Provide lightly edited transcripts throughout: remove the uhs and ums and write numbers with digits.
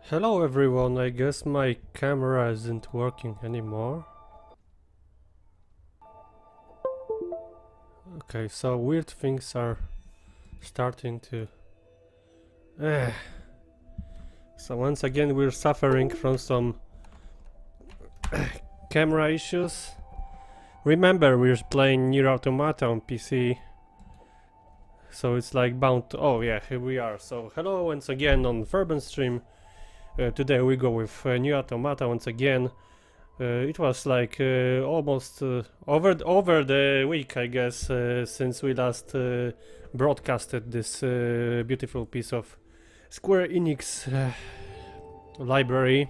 Hello everyone, I guess my camera isn't working anymore. Okay, so weird things are starting to... Eh. So once again we're suffering from some camera issues. Remember, we're playing NieR Automata on PC. So it's like bound to... Oh yeah, here we are. So hello once again on Furbens stream. Today we go with NieR Automata once again. It was like almost over the week, I guess, since we last broadcasted this beautiful piece of Square Enix library.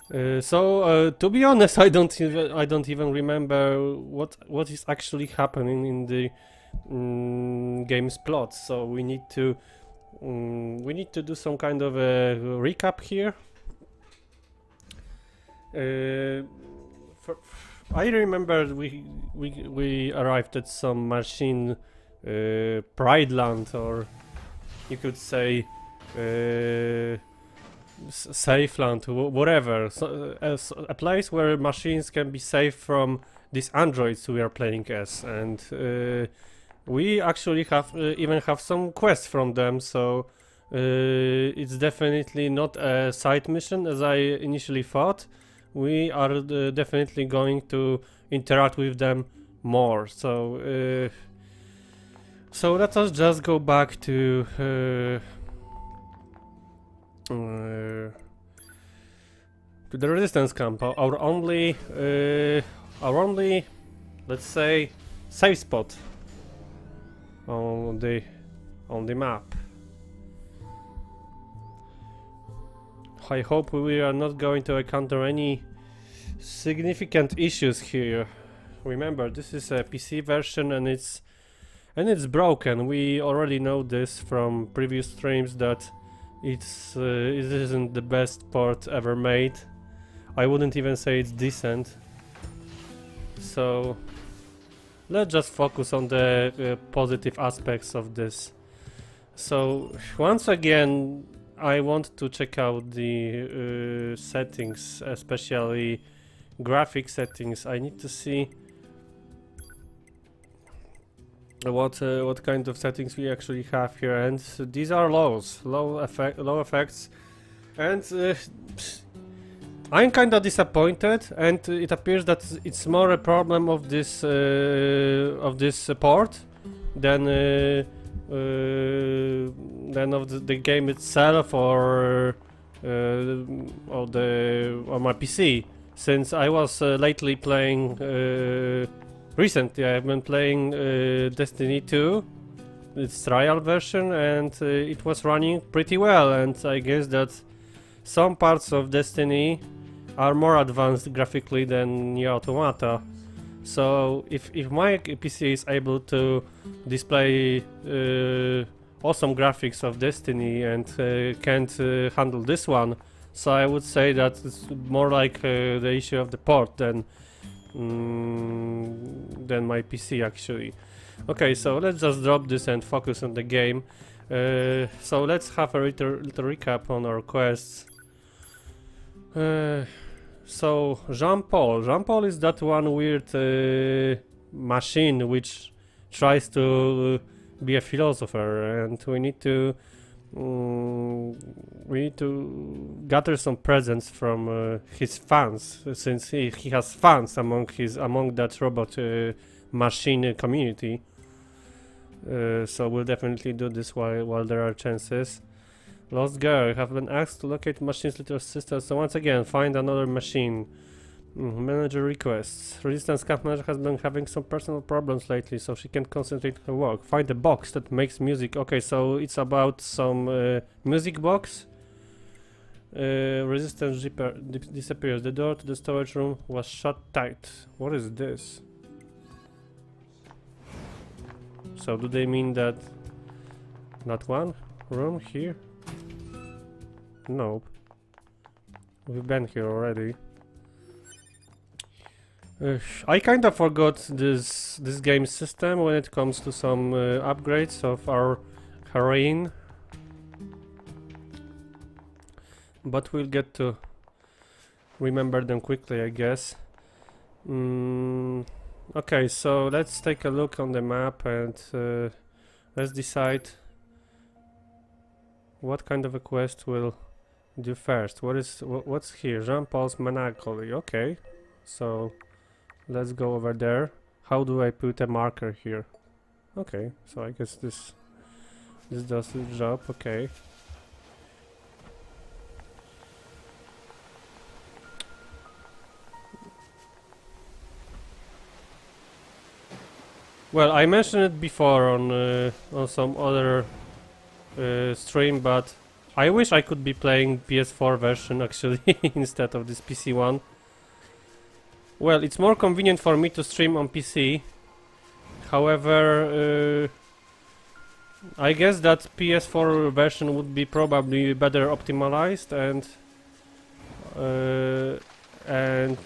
So to be honest, I don't even remember what is actually happening in the game's plot. So we need to do some kind of a recap here. I remember we arrived at some machine Pride Land, or you could say safe land, whatever. So, a place where machines can be safe from these androids we are playing as, and we actually even have some quests from them. So it's definitely not a side mission as I initially thought. We are definitely going to interact with them more. So let us just go back to the resistance camp. Our only, let's say, safe spot on the map. I hope we are not going to encounter any significant issues here. Remember, this is a PC version and it's broken. We already know this from previous streams that it isn't the best port ever made. I wouldn't even say it's decent. So let's just focus on the positive aspects of this. So once again, I want to check out the settings, especially graphic settings. I need to see what kind of settings we actually have here, and these are low effects, and I'm kinda disappointed, and it appears that it's more a problem of this port than of the game itself, or my PC. Since I was lately playing, recently I've been playing Destiny 2, its trial version, and it was running pretty well. And I guess that some parts of Destiny are more advanced graphically than NieR Automata. So if my PC is able to display awesome graphics of Destiny and can't handle this one, so I would say that it's more like the issue of the port than my PC actually. Okay, so let's just drop this and focus on the game. So let's have a little recap on our quests. So Jean-Paul is that one weird machine which tries to be a philosopher, and we need to gather some presents from his fans, since he has fans among that robot machine community. So we'll definitely do this while there are chances. Lost girl, have been asked to locate machine's little sister, so once again, find another machine. Manager requests. Resistance camp manager has been having some personal problems lately, so she can't concentrate on her work. Find a box that makes music. Okay, so it's about some music box. Resistance disappears. The door to the storage room was shut tight. What is this? So do they mean that not one room here? Nope. We've been here already. I kinda forgot this game system when it comes to some upgrades of our heroine. but we'll get to remember them quickly, I guess. Okay, so let's take a look on the map and let's decide what kind of a quest we'll do first. What's here? Jean-Paul's Melancholy. Okay, so let's go over there. How do I put a marker here? Okay, so I guess this does the job. Okay. Well, I mentioned it before on some other stream, but I wish I could be playing PS4 version actually instead of this PC one. Well, it's more convenient for me to stream on PC. However, I guess that PS4 version would be probably better optimized and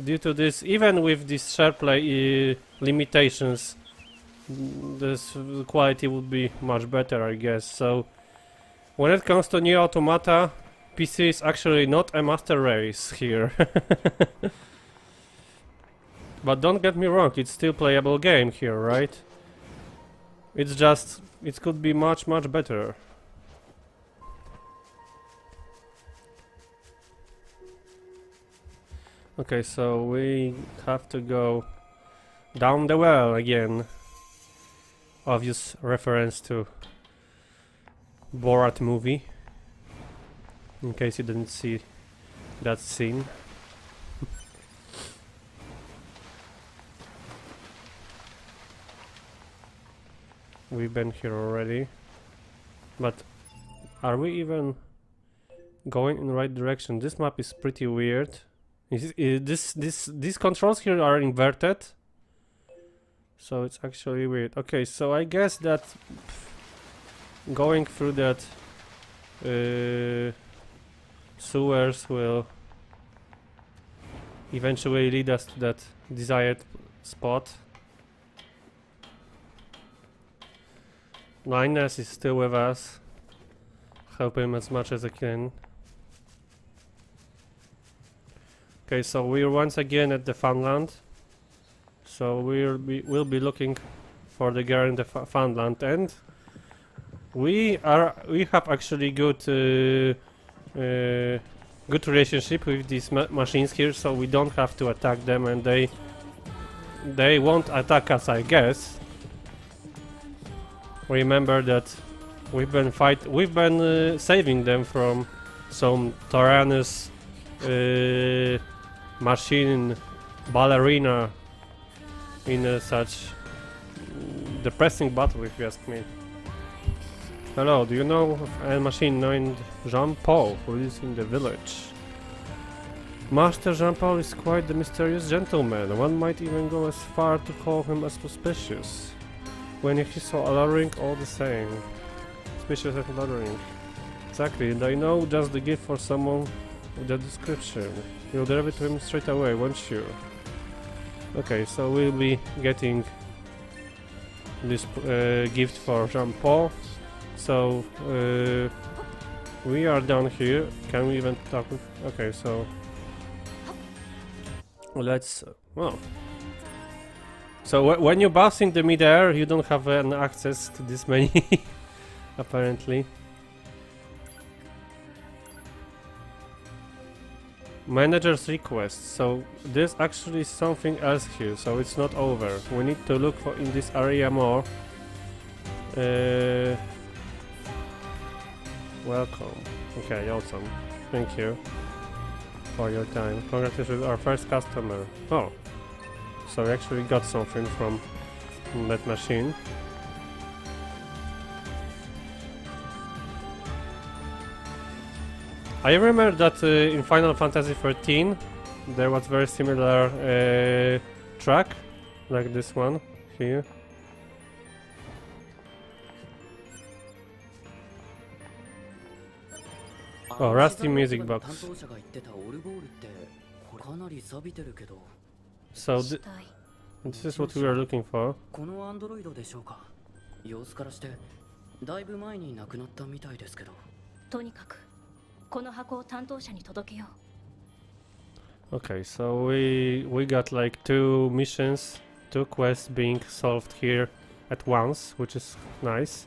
due to this, even with these SharePlay limitations, this quality would be much better, I guess. So when it comes to NieR Automata, PC is actually not a master race here. But don't get me wrong, it's still playable game here, right? It's just, it could be much better. Okay, so we have to go down the well again. Obvious reference to Borat movie, in case you didn't see that scene. We've been here already, but are we even going in the right direction? This map is pretty weird. These controls here are inverted, so it's actually weird. Okay, so I guess that going through that sewers will eventually lead us to that desired spot. Linus is still with us. Help him as much as I can. Okay, so we're once again at the Funland. So we'll be looking for the girl in the Funland, and we have actually good relationship with these machines here, so we don't have to attack them, and they won't attack us, I guess. Remember that we've been saving them from some tyrannous machine ballerina in such depressing battle, if you ask me. Hello, do you know of a machine named Jean-Paul who lives in the village? Master Jean-Paul is quite the mysterious gentleman. One might even go as far to call him as suspicious. When he's so alluring, all the same. Suspicious and alluring. Exactly, and I know just the gift for someone with that description. You'll deliver it to him straight away, won't you? Okay, so we'll be getting this gift for Jean-Paul. So we are down here. Can we even talk? Okay, so let's. Well, so when you bounce in the mid-air, you don't have an access to this many, apparently. Manager's request. So there's actually something else here. So it's not over. We need to look for in this area more. Welcome. Okay, awesome. Thank you for your time. Congratulations, our first customer. Oh, so we actually got something from that machine. I remember that in Final Fantasy XIII there was very similar track like this one here. Oh, rusty music box. So this is what we are looking for. この箱を担当者に届けよう。 Okay, so we got like 2 missions, 2 quests being solved here at once, which is nice.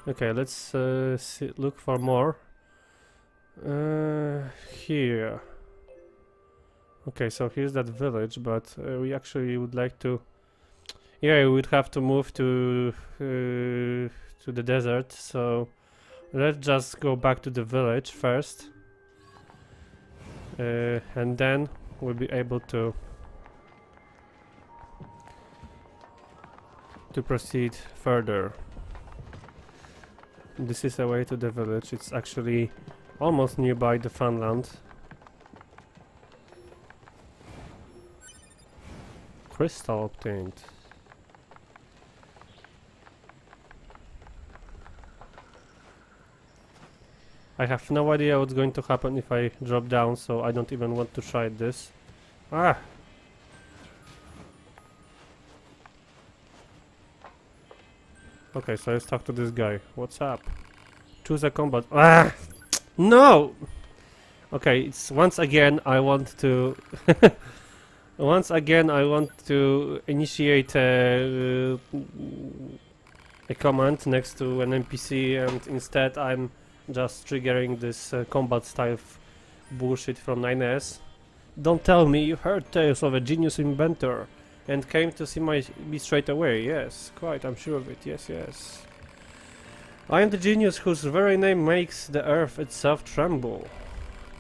Okay, let's look for more. Here. Okay, so here's that village, but we actually would like to. Yeah, we would have to move to the desert. So let's just go back to the village first, and then we'll be able to proceed further. This is a way to the village. It's actually almost nearby the Funland. Crystal obtained. I have no idea what's going to happen if I drop down, so I don't even want to try this. Ah! Okay, so let's talk to this guy. What's up? Choose a combat. Ah! No! Okay, it's once again I want to once again I want to initiate a command next to an NPC, and instead I'm just triggering this combat style bullshit from NieR. Don't tell me you heard tales of a genius inventor and came to see me straight away. Yes, quite, I'm sure of it. Yes, yes. I am the genius whose very name makes the earth itself tremble.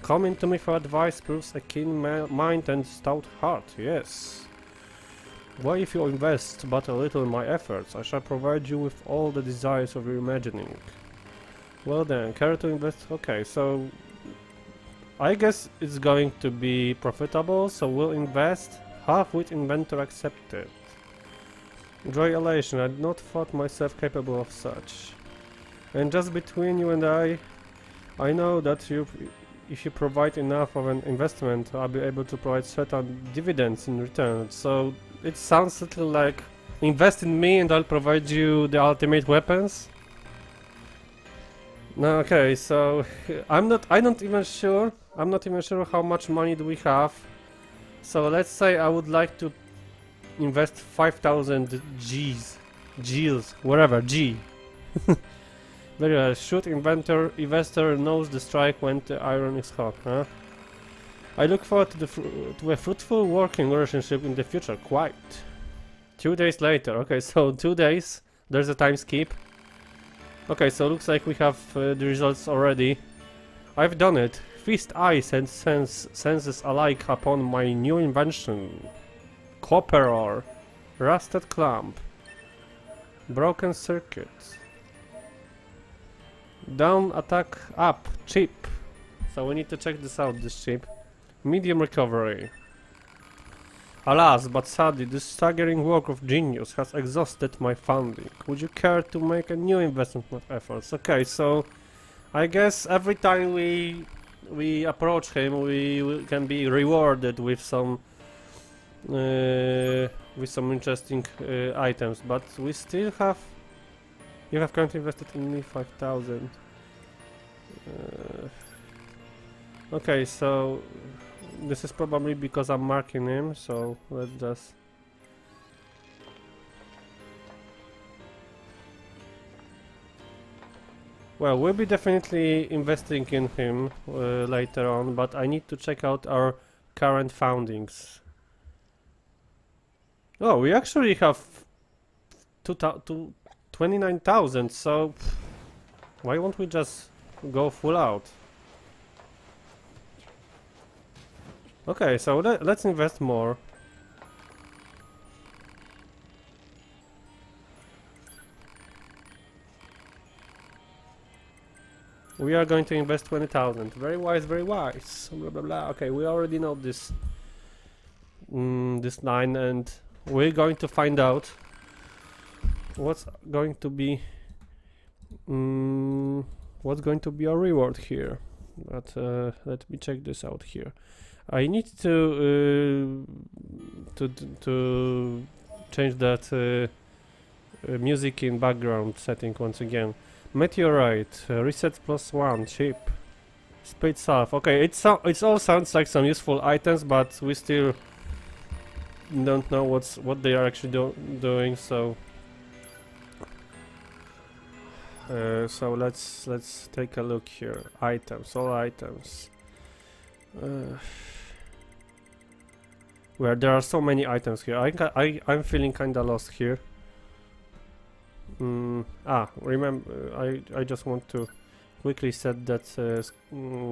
Coming to me for advice proves a keen mind and stout heart, yes. Why, if you invest but a little in my efforts, I shall provide you with all the desires of your imagining. Well then, care to invest? Okay, so I guess it's going to be profitable, so we'll invest. Half-wit inventor accepted. Joy elation, I had not thought myself capable of such. And just between you and I know that if you provide enough of an investment, I'll be able to provide certain dividends in return. So it sounds a little like invest in me and I'll provide you the ultimate weapons. No, okay, so I'm not even sure how much money do we have. So let's say I would like to invest 5,000 G's, whatever, G. Very well. Shoot, investor knows the strike when the iron is hot, huh? I look forward to a fruitful working relationship in the future, quite. 2 days later, okay, so 2 days, there's a time skip. Okay, so looks like we have the results already. I've done it. Feast eyes and senses alike upon my new invention. Copper ore, rusted clamp, broken circuit. Down, attack, up, chip. So we need to check this out, this chip. Medium recovery. Alas, but sadly, this staggering work of genius has exhausted my funding. Would you care to make a new investment efforts? Okay, so I guess every time we approach him, we can be rewarded with some interesting items, but we still have. You have currently invested in me 5,000. Okay, so this is probably because I'm marking him, so let's just. Well, we'll be definitely investing in him later on, but I need to check out our current foundings. Oh, we actually have 29,000, so why won't we just go full out? Okay, so let's invest more. We are going to invest 20,000. Very wise, very wise. Blah blah blah. Okay, we already know this this line, and we're going to find out what's going to be our reward here. But let me check this out here. I need to change that music in background setting once again. Meteorite, reset +1, chip. Spade salve. Okay, it all sounds like some useful items, but we still don't know what they are actually doing. So, so let's take a look here. Items, all items. Where there are so many items here. I'm feeling kinda lost here. Remember, I just want to quickly set that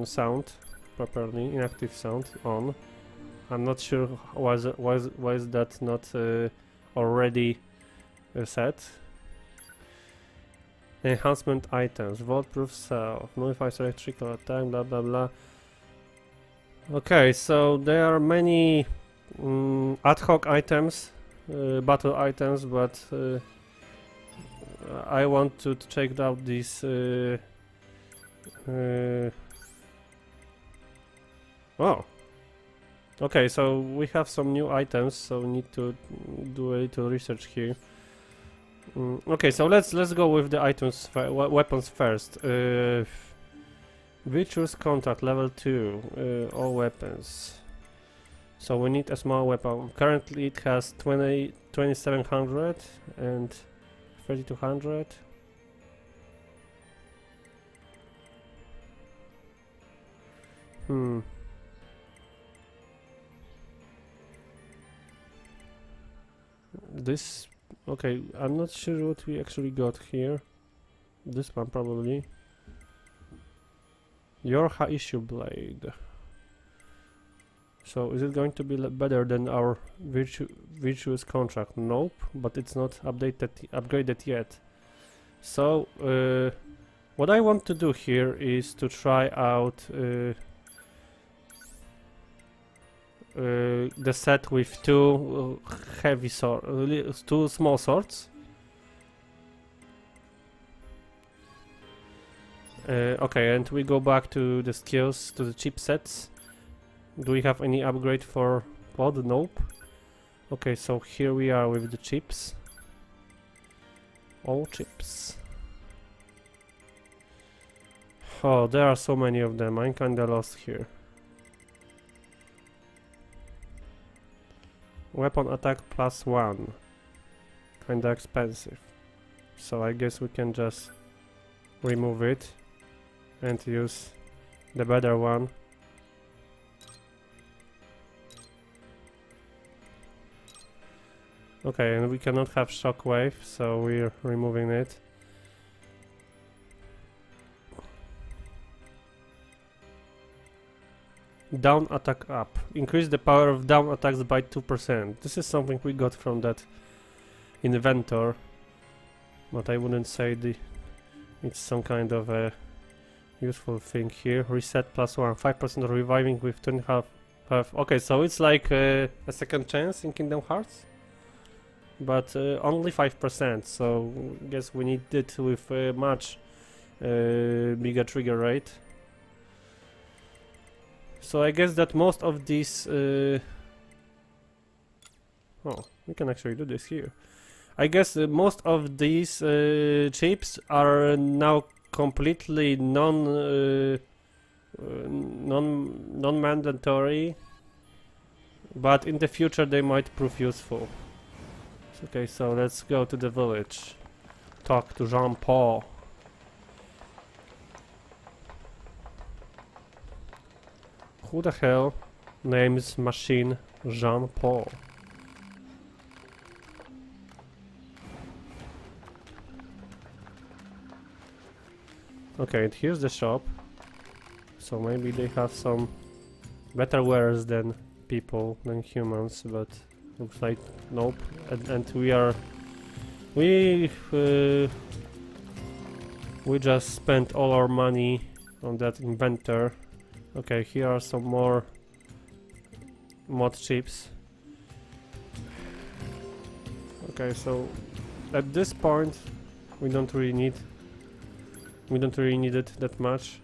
sound properly, inactive sound on. I'm not sure why is that not already set. Enhancement items, vault-proof self, modifies electrical attack, blah blah blah. Okay, so there are many ad hoc items, battle items, but I want to check out these. Oh, okay. So we have some new items, so we need to do a little research here. Okay, so let's go with the items, weapons first. Virtuous contact level 2, all weapons. So we need a small weapon. Currently it has 2700 and 3200. This, okay, I'm not sure what we actually got here. This one probably. Your issue blade. So is it going to be better than our virtuous contract? Nope, but it's not upgraded yet. So what I want to do here is to try out the set with two two small swords. Okay, and we go back to the skills, to the chipsets. Do we have any upgrade for pod? Nope. Okay, so here we are with the chips. All chips. Oh, there are so many of them. I'm kinda lost here. Weapon attack +1. Kinda expensive. So I guess we can just remove it and use the better one. Okay, and we cannot have shockwave, so we're removing it. Down attack up. Increase the power of down attacks by 2%. This is something we got from that inventor, but I wouldn't say it's some kind of a useful thing here. Reset +1. 5% reviving with 2.5. Okay, so it's like a second chance in Kingdom Hearts, but only 5%. So I guess we need it with much bigger trigger rate. So I guess that most of these oh, we can actually do this here. I guess most of these chips are now completely non-mandatory, but in the future they might prove useful. Okay, so let's go to the village. Talk to Jean-Paul. Who the hell names machine Jean-Paul? Okay, and here's the shop. So maybe they have some better wares than people, than humans, but looks like nope. And we just spent all our money on that inventor. Okay, here are some more mod chips. Okay, so at this point we don't really need it that much.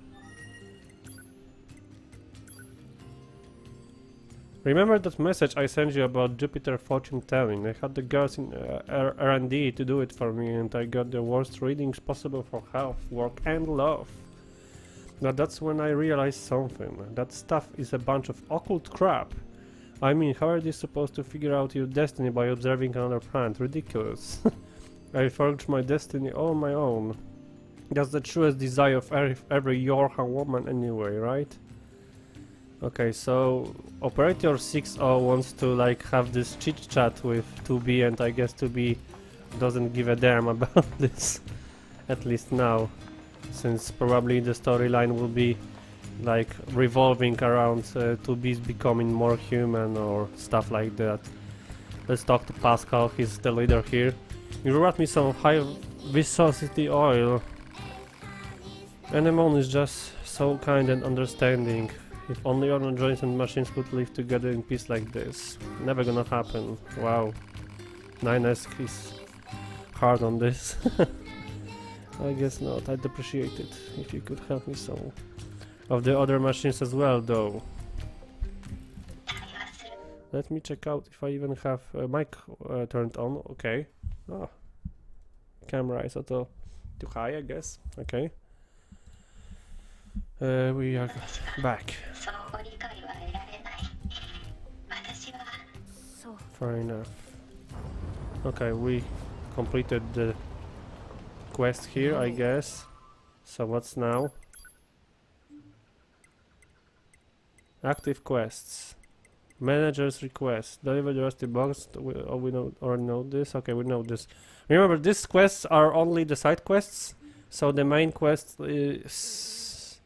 Remember that message I sent you about Jupiter fortune telling? I had the girls in R&D to do it for me, and I got the worst readings possible for health, work and love. Now that's when I realized something. That stuff is a bunch of occult crap. I mean, how are they supposed to figure out your destiny by observing another planet? Ridiculous. I forged my destiny on my own. That's the truest desire of every Yorha woman anyway, right? Okay, so Operator 6.0 wants to like have this chit chat with 2B, and I guess 2B doesn't give a damn about this, at least now, since probably the storyline will be like revolving around 2B's becoming more human or stuff like that. Let's talk to Pascal, he's the leader here. You brought me some high viscosity oil. Anemone is just so kind and understanding. If only all joints and machines could live together in peace like this. Never gonna happen. Wow. 9S is hard on this. I guess not. I'd appreciate it if you could help me some of the other machines as well, though. Let me check out if I even have mic turned on. Okay. Oh. Camera is auto too high, I guess. Okay. We are back. Fair enough. Okay, we completed the quest here, I guess. So what's now? Active quests. Manager's request. Deliver the rusty box. We already know this. Okay, we know this. Remember, these quests are only the side quests. So the main quest is...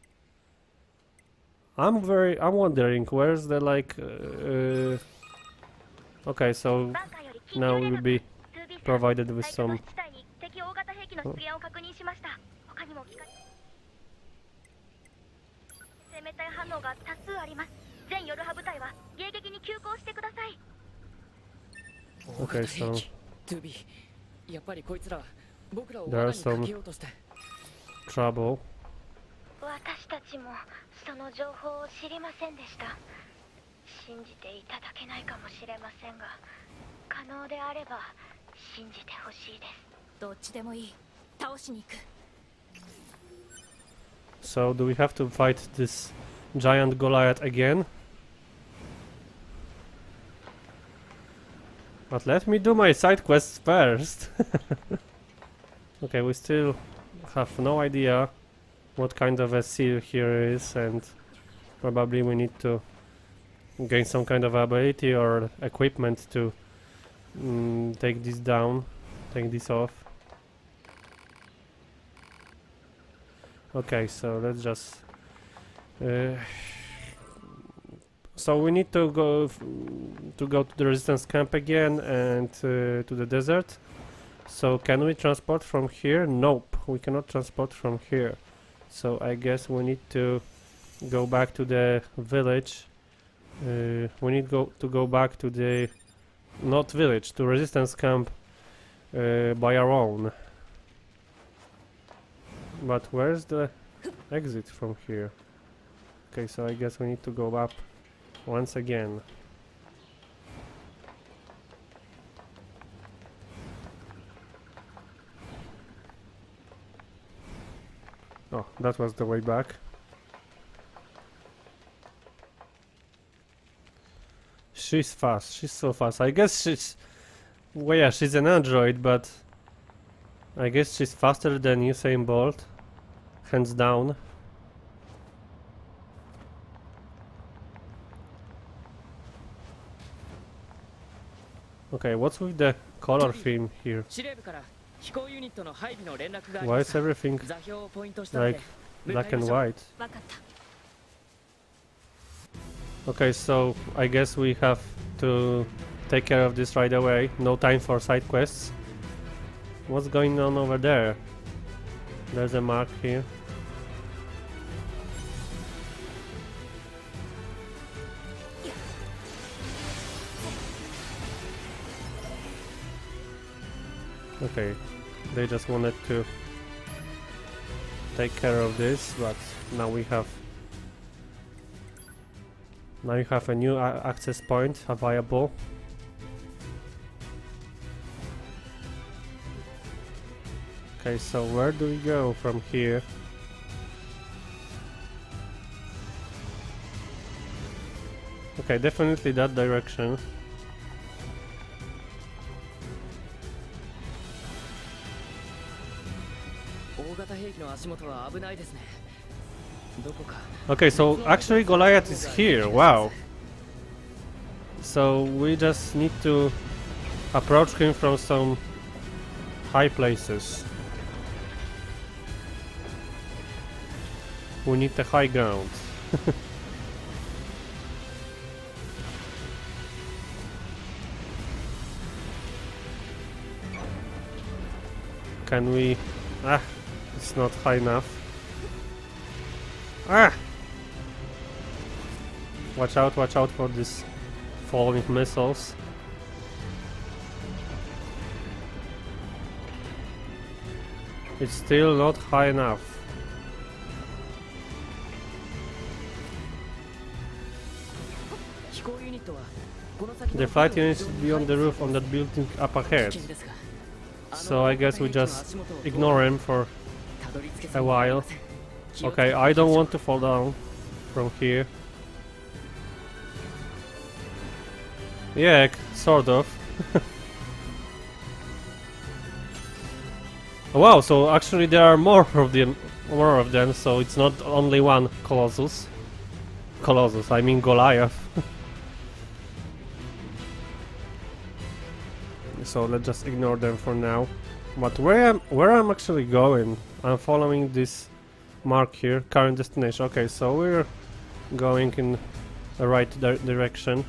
I'm wondering where's the like... okay, so now we'll be provided with some... Oh. Okay, so there are some trouble. So do we have to fight this giant Goliath again? But let me do my side quests first. Okay, we still have no idea what kind of a seal here is, and probably we need to gain some kind of ability or equipment to take this down, take this off. Okay, so let's just... so we need to go to the resistance camp again and to the desert. So can we transport from here? Nope, we cannot transport from here. So I guess we need to go back to the village. We need to go back to the... not village, to resistance camp by our own. But where's the exit from here? Okay, so I guess we need to go up once again. Oh, that was the way back. She's fast, she's so fast. I guess she's... well, yeah, she's an android, but... I guess she's faster than Usain Bolt. Hands down. Okay, what's with the color theme here? Why is everything like black and white? Okay, so I guess we have to take care of this right away. No time for side quests. What's going on over there? There's a mark here. Okay, they just wanted to take care of this, but now we have... now you have a new access point available. Okay, so where do we go from here? Okay, definitely that direction. Okay, so actually Goliath is here, wow. So we just need to approach him from some high places. We need the high ground. Can we... Ah, it's not high enough. Ah! Watch out for these falling missiles. It's still not high enough. The flight unit should be on the roof on that building up ahead. So I guess we just ignore him for a while. Okay, I don't want to fall down from here. Yeah, sort of. Wow, so actually there are more of them, so it's not only one Colossus. I mean Goliath. So let's just ignore them for now. But where I'm actually going, I'm following this mark here, current destination. Okay, so we're going in the right direction.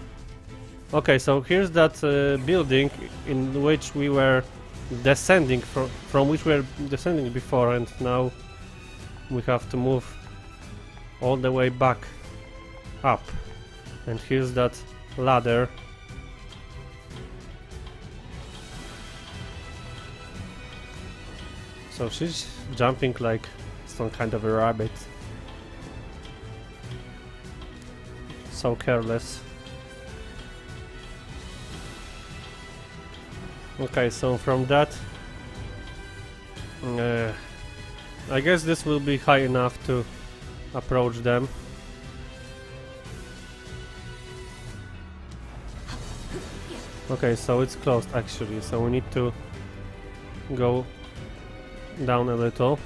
Okay, so here's that building in which we were descending from which we were descending before, and now we have to move all the way back up. And here's that ladder. So she's jumping like some kind of a rabbit. So careless. Okay, so from that, I guess this will be high enough to approach them. Okay, so it's closed actually, so we need to go down a little.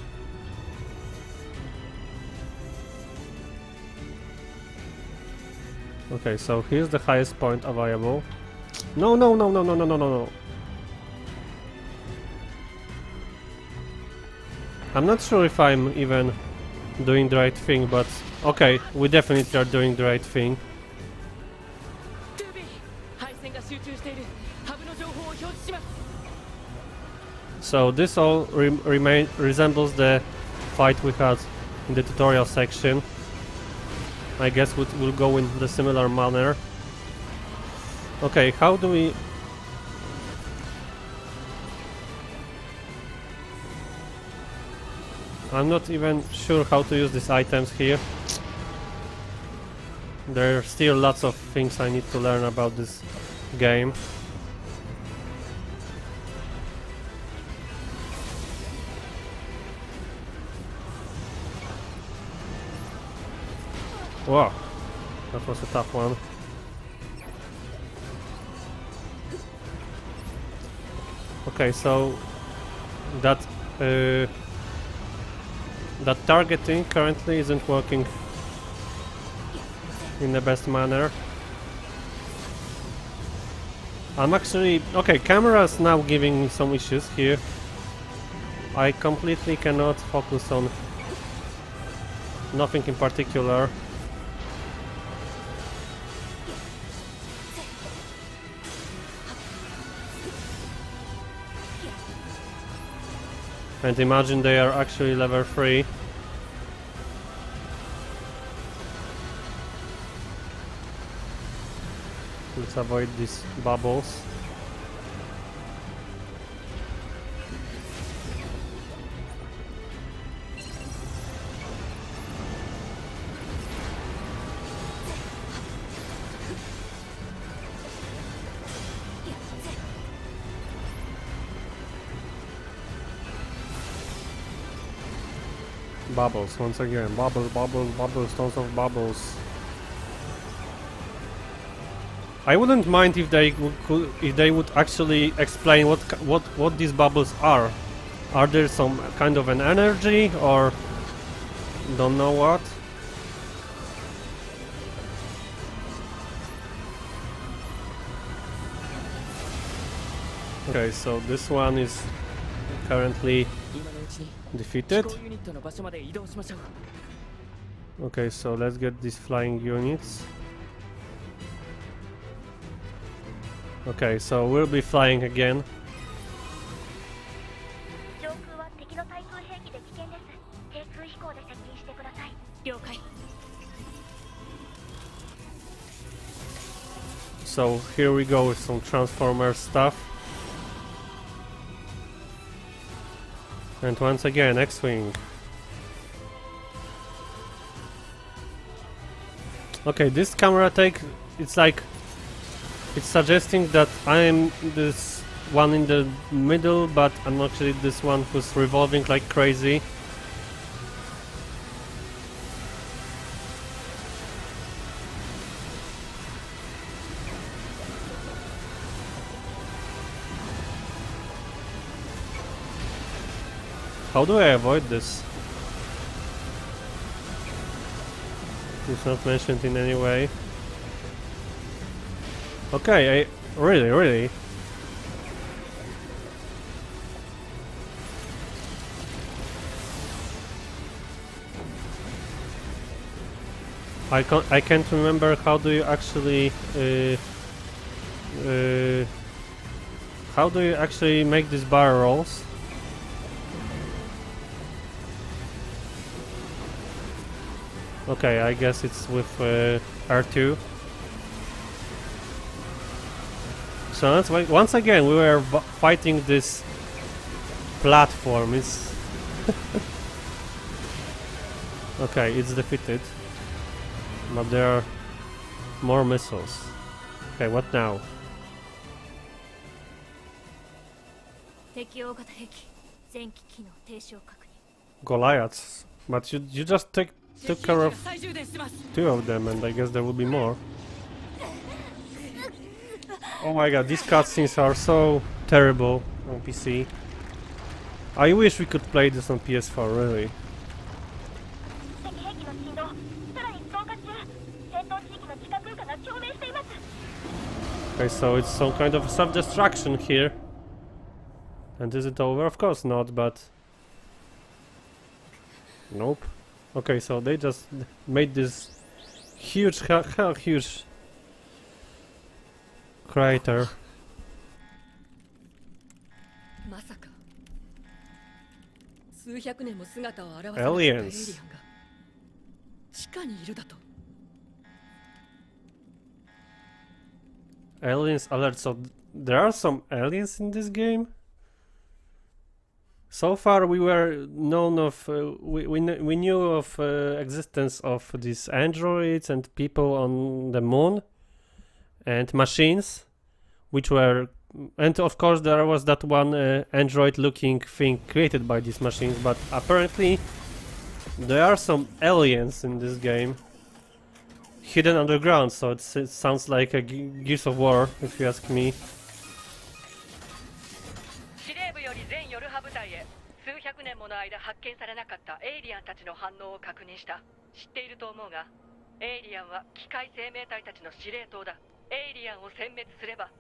Okay, so here's the highest point available. No. I'm not sure if I'm even doing the right thing, but okay, we definitely are doing the right thing. So this all resembles the fight we had in the tutorial section. I guess we'll go in the similar manner. Okay, how do we... I'm not even sure how to use these items here. There are still lots of things I need to learn about this game. Wow, that was a tough one. Okay, so that targeting currently isn't working in the best manner. I'm actually... okay, camera's now giving me some issues here. I completely cannot focus on nothing in particular. And imagine they are actually level 3. Let's avoid these bubbles. Bubbles, once again. Bubbles, tons of bubbles. I wouldn't mind if they would actually explain what these bubbles are. Are there some kind of an energy or don't know what? Okay, so this one is currently defeated. Okay, so let's get these flying units. Okay, so we'll be flying again. So here we go with some Transformer stuff. And once again, X-Wing. Okay, this camera take, it's like, it's suggesting that I'm this one in the middle, but I'm actually this one who's revolving like crazy. How do I avoid this? It's not mentioned in any way. Okay, really? I can't remember how do you actually how do you actually make these barrel rolls? Okay, I guess it's with R2. So that's why once again we were fighting this platform. It's okay, it's defeated, but there are more missiles. Okay, what now? Goliaths, but you just took care of 2 of them, and I guess there will be more. Oh my god, these cutscenes are so terrible on PC. I wish we could play this on PS4, really. Okay, so it's some kind of self-destruction here. And is it over? Of course not, but... Nope. Okay, so they just made this huge, huge crater. Aliens. Aliens alert. So there are some aliens in this game? So far we were known of, we knew of existence of these androids and people on the moon and machines, which were, and of course there was that one android looking thing created by these machines, but apparently there are some aliens in this game hidden underground, so it sounds like a Gears of War, if you ask me. 数百年もの間発見されなかったエイリアンたちの反応を確認した。知っていると思うが、エイリアンは機械生命体たちの司令塔だ。エイリアンを殲滅すれば、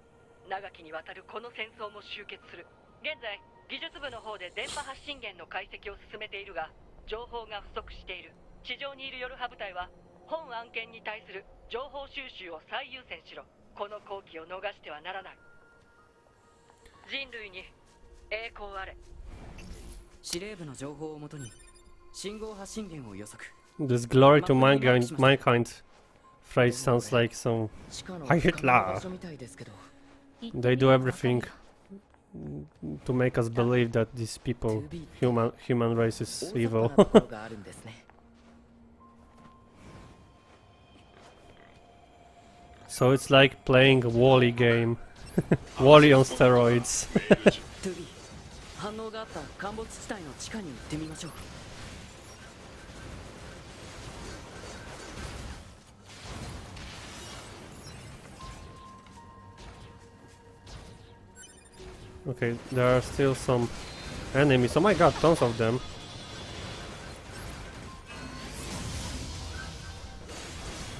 長きにわたるこの戦争も終結する。現在、技術部の方で電波発信源の解析を進めているが、情報が不足している。地上にいるヨルハ部隊は、本案件に対する情報収集を最優先しろ。この好機を逃してはならない。人類に栄光あれ。 This glory to mankind phrase sounds like some Hi Hitler. They do everything to make us believe that these people, human race is evil. So it's like playing a Wall-E game. Wall-E on steroids. 反応があった陥没地帯の地下に行ってみましょう。Okay, there are still some enemies. Oh my god, tons of them.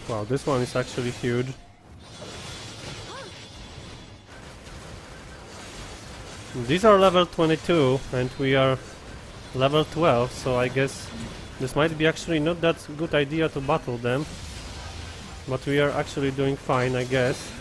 Wow, this one is actually huge. These are level 22 and we are level 12, so I guess this might be actually not that good idea to battle them. But we are actually doing fine, I guess.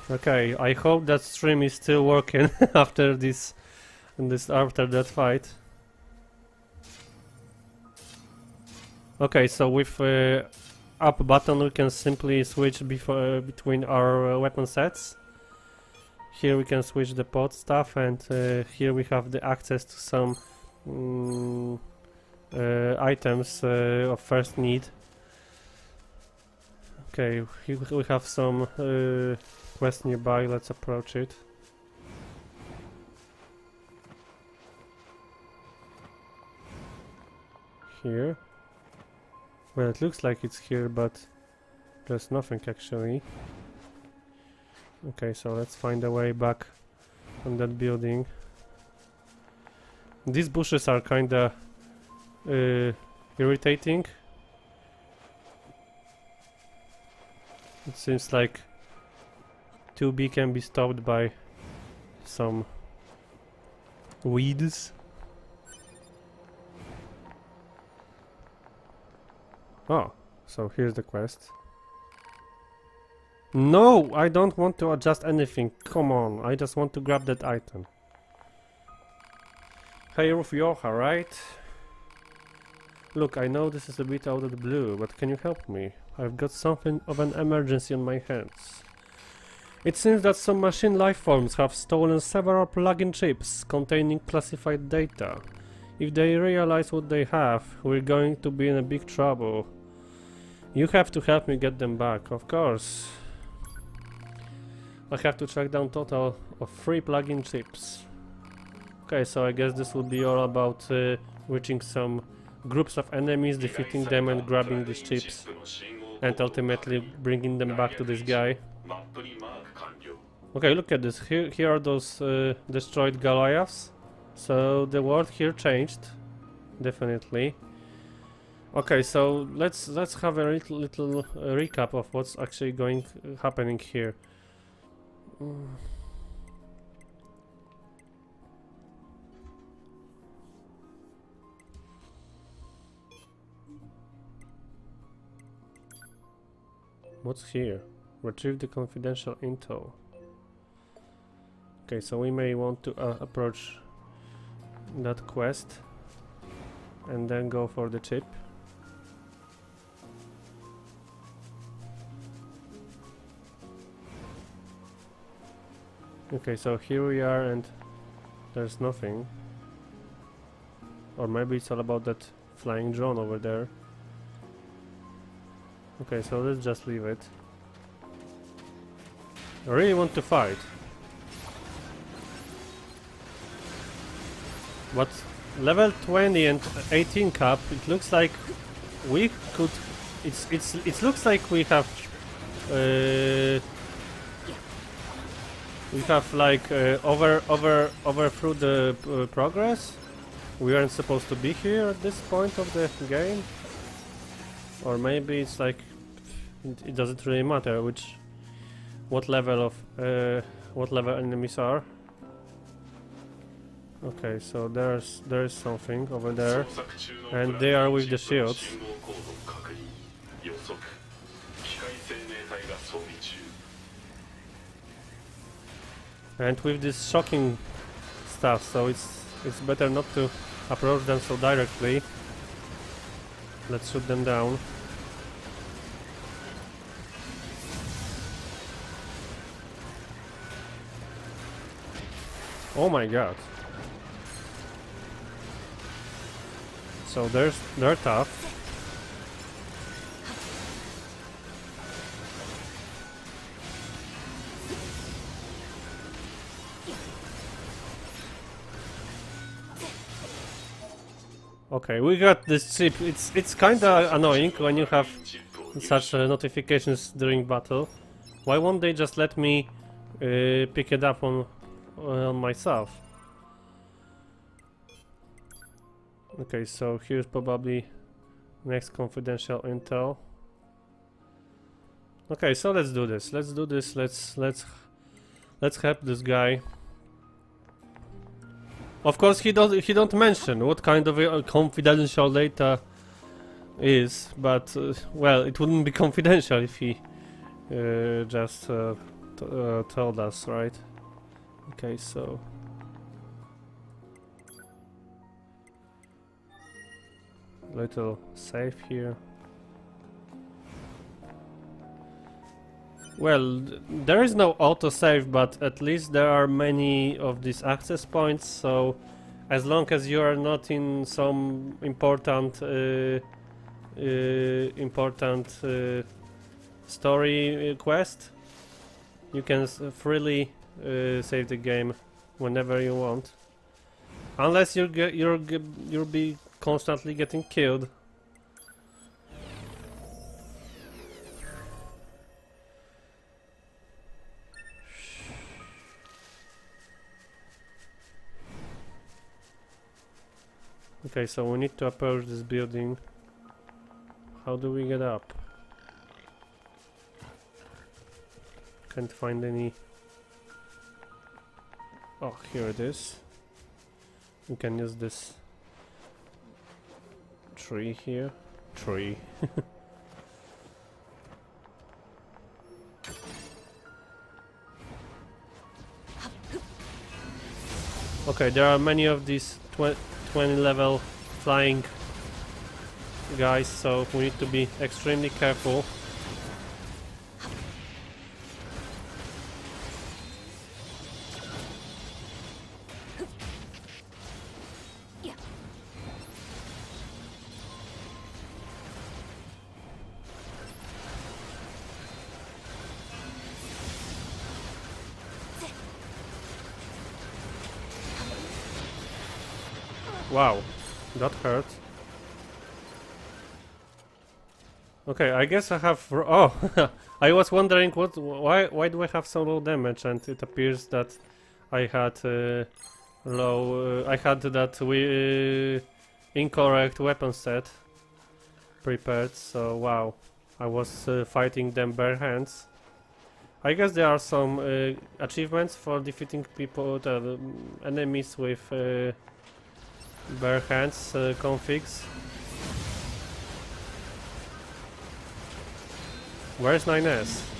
Okay, I hope that stream is still working after after that fight. Okay, so with up button we can simply switch between our weapon sets. Here we can switch the pod stuff, and here we have the access to some items of first need. Okay, we have some quest nearby, let's approach it. Here. Well, it looks like it's here, but there's nothing actually. Okay, so let's find a way back on that building. These bushes are kinda irritating. It seems like 2B can be stopped by some weeds. Oh, so here's the quest. No, I don't want to adjust anything. Come on, I just want to grab that item. Hey Rufioha, right? Look, I know this is a bit out of the blue, but can you help me? I've got something of an emergency on my hands. It seems that some machine lifeforms have stolen several plug-in chips containing classified data. If they realize what they have, we're going to be in a big trouble. You have to help me get them back, of course. I have to track down total of 3 plug-in chips. Okay, so I guess this will be all about reaching some groups of enemies, defeating them and grabbing these chips. And ultimately bringing them back to this guy. Okay, look at this. Here are those destroyed Goliaths. So the world here changed, definitely. Okay, so let's have a little recap of what's actually happening here. What's here? Retrieve the confidential intel. Okay, so we may want to approach that quest and then go for the chip. Okay, so here we are and there's nothing. Or maybe it's all about that flying drone over there. Okay, so let's just leave it. I really want to fight. But level 20 and 18 cap, it looks like we could... It looks like we have like overthrew the progress. We aren't supposed to be here at this point of the game. Or maybe it's like it doesn't really matter what level enemies are. Okay, so there is something over there, and they are with the shields. And with this shocking stuff, so it's better not to approach them so directly. Let's shoot them down. Oh my god. So they're tough. Okay, we got this chip. It's kinda annoying when you have such notifications during battle. Why won't they just let me pick it up on myself? Okay, so here's probably next confidential intel. Okay, so let's do this. Let's do this. Let's help this guy. Of course, he don't mention what kind of confidential data is, but well, it wouldn't be confidential if he just told us, right? Okay, so little save here. Well, there is no autosave, but at least there are many of these access points, so as long as you are not in some important story quest, you can freely save the game whenever you want, unless you'll be constantly getting killed. Okay, so we need to approach this building. How do we get up? Can't find any. Oh, here it is. We can use this tree here. Tree. Okay, there are many of these 20 level flying guys, so we need to be extremely careful. Wow, that hurt. Okay, I guess I have. Oh, I was wondering why do I have so low damage, and it appears that I had I had that incorrect weapon set prepared. So wow, I was fighting them bare hands. I guess there are some achievements for defeating people, enemies with bare hands configs. Where's 9S?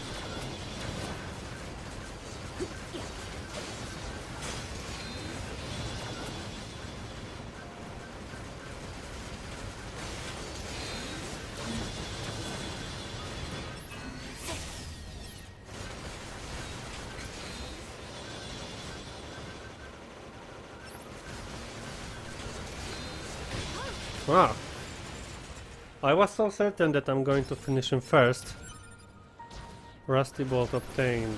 Ah! I was so certain that I'm going to finish him first. Rusty bolt obtained.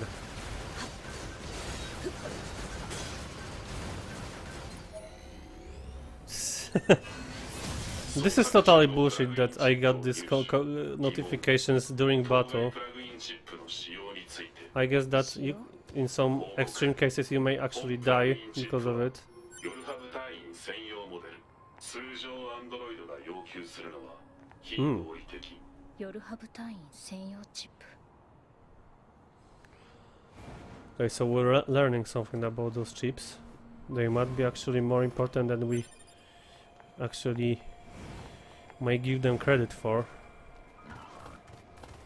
This is totally bullshit that I got these notifications during battle. I guess that in some extreme cases you may actually die because of it. Hmm. Okay, so we're learning something about those chips. They might be actually more important than we actually may give them credit for.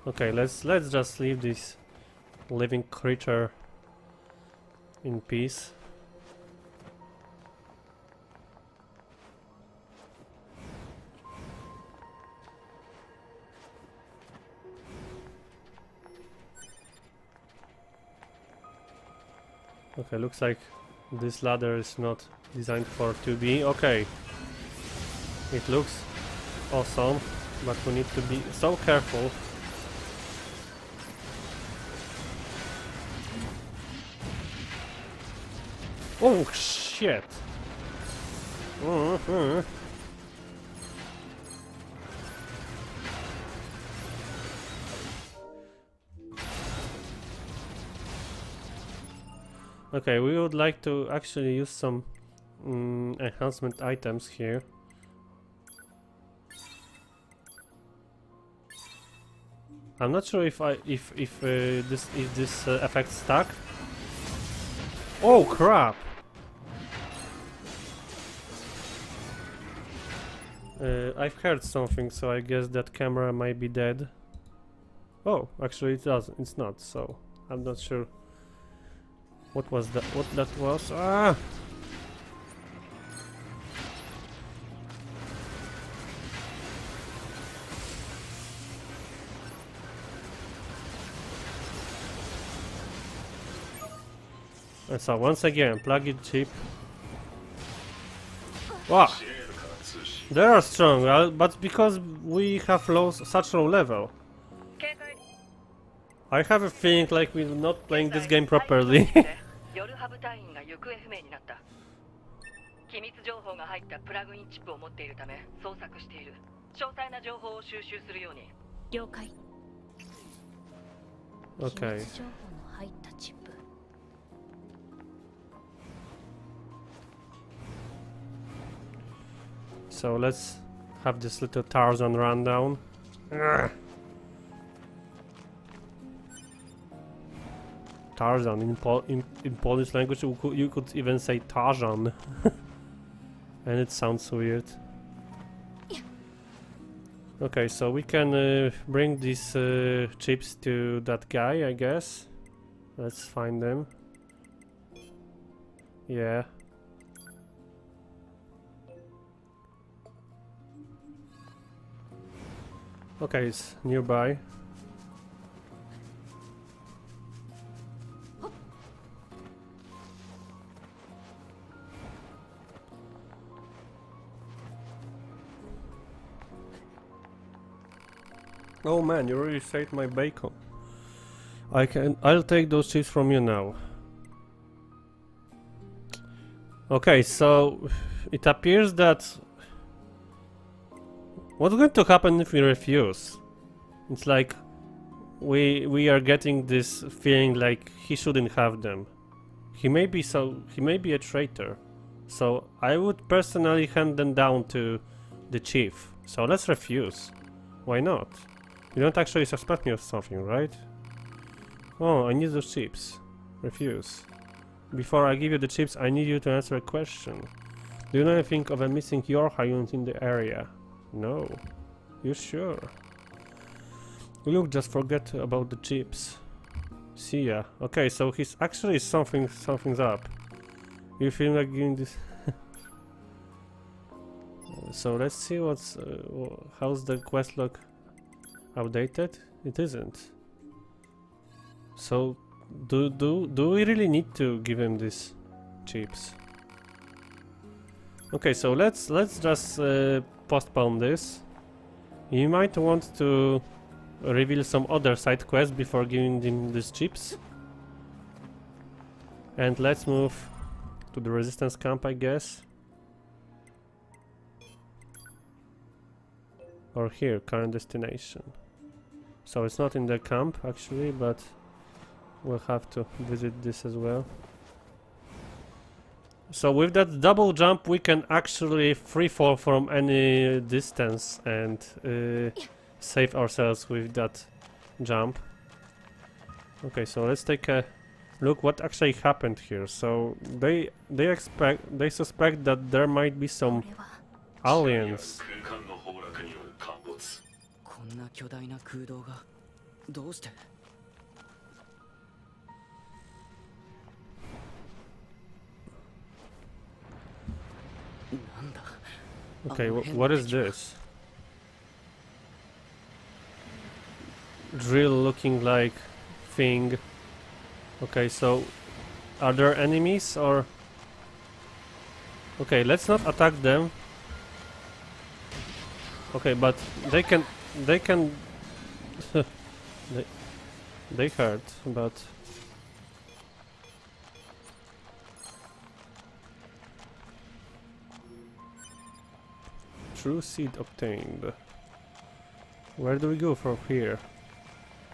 Okay, let's just leave this living creature in peace. Okay, looks like this ladder is not designed for 2B. Okay, it looks awesome, but we need to be so careful. Oh shit! Okay, we would like to actually use some enhancement items here. I'm not sure if this effect stuck. Oh crap! I've heard something, so I guess that camera might be dead. Oh, actually it doesn't. It's not. So I'm not sure. What was that? What that was? Ah! So once again, plug in chip. Wow, they are strong, but because we have such low level, 警戒 I have a feeling like we're not playing this game properly. 夜ハブ隊員が行方不明になった。機密情報が入ったプラグインチップを持っているため捜索している。詳細な情報を収集するように。了解。 Okay. 機密情報の入ったチップ。 So let's have this little Tarzan rundown. Tarzan in Polish language you could even say Tarzan. And it sounds weird. Okay, so we can bring these chips to that guy, I guess. Let's find them. Yeah. Okay, it's nearby. Oh man, you already saved my bacon. I'll take those chips from you now. Okay, so it appears that what's going to happen if we refuse? It's like we are getting this feeling like he shouldn't have them. He may be a traitor. So I would personally hand them down to the chief. So let's refuse. Why not? You don't actually suspect me of something, right? Oh, I need those chips. Refuse. Before I give you the chips, I need you to answer a question. Do you know anything of a missing Yorha unit in the area? No. You sure? Look, just forget about the chips. See ya. Okay, so he's actually something's up. You feel like giving this? So let's see how's the quest log outdated? It isn't. So do we really need to give him these chips? Okay, so let's just postpone this. You might want to reveal some other side quests before giving him these chips. And let's move to the resistance camp, I guess. Or here, current destination. So it's not in the camp actually, but we'll have to visit this as well. So with that double jump we can actually free fall from any distance and save ourselves with that jump. Okay, so let's take a look what actually happened here. So they suspect that there might be some aliens. こんな巨大な空洞がどうして なんだ Okay, what is this? Drill looking like thing. Okay, so are there enemies or... Okay, let's not attack them. Okay, but they can they hurt, but true seed obtained. Where do we go from here?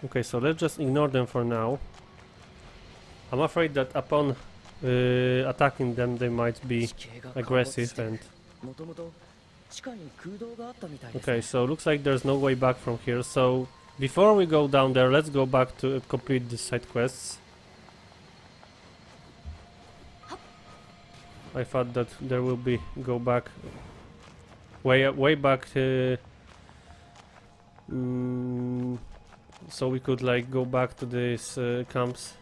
Okay, so let's just ignore them for now. I'm afraid that upon attacking them, they might be 地形が陥没 aggressive してる and もともと地下に空洞があったみたいですね okay, so looks like there's no way back from here. So before we go down there, let's go back to complete the side quests. I thought that there will be go back way back so we could like go back to these camps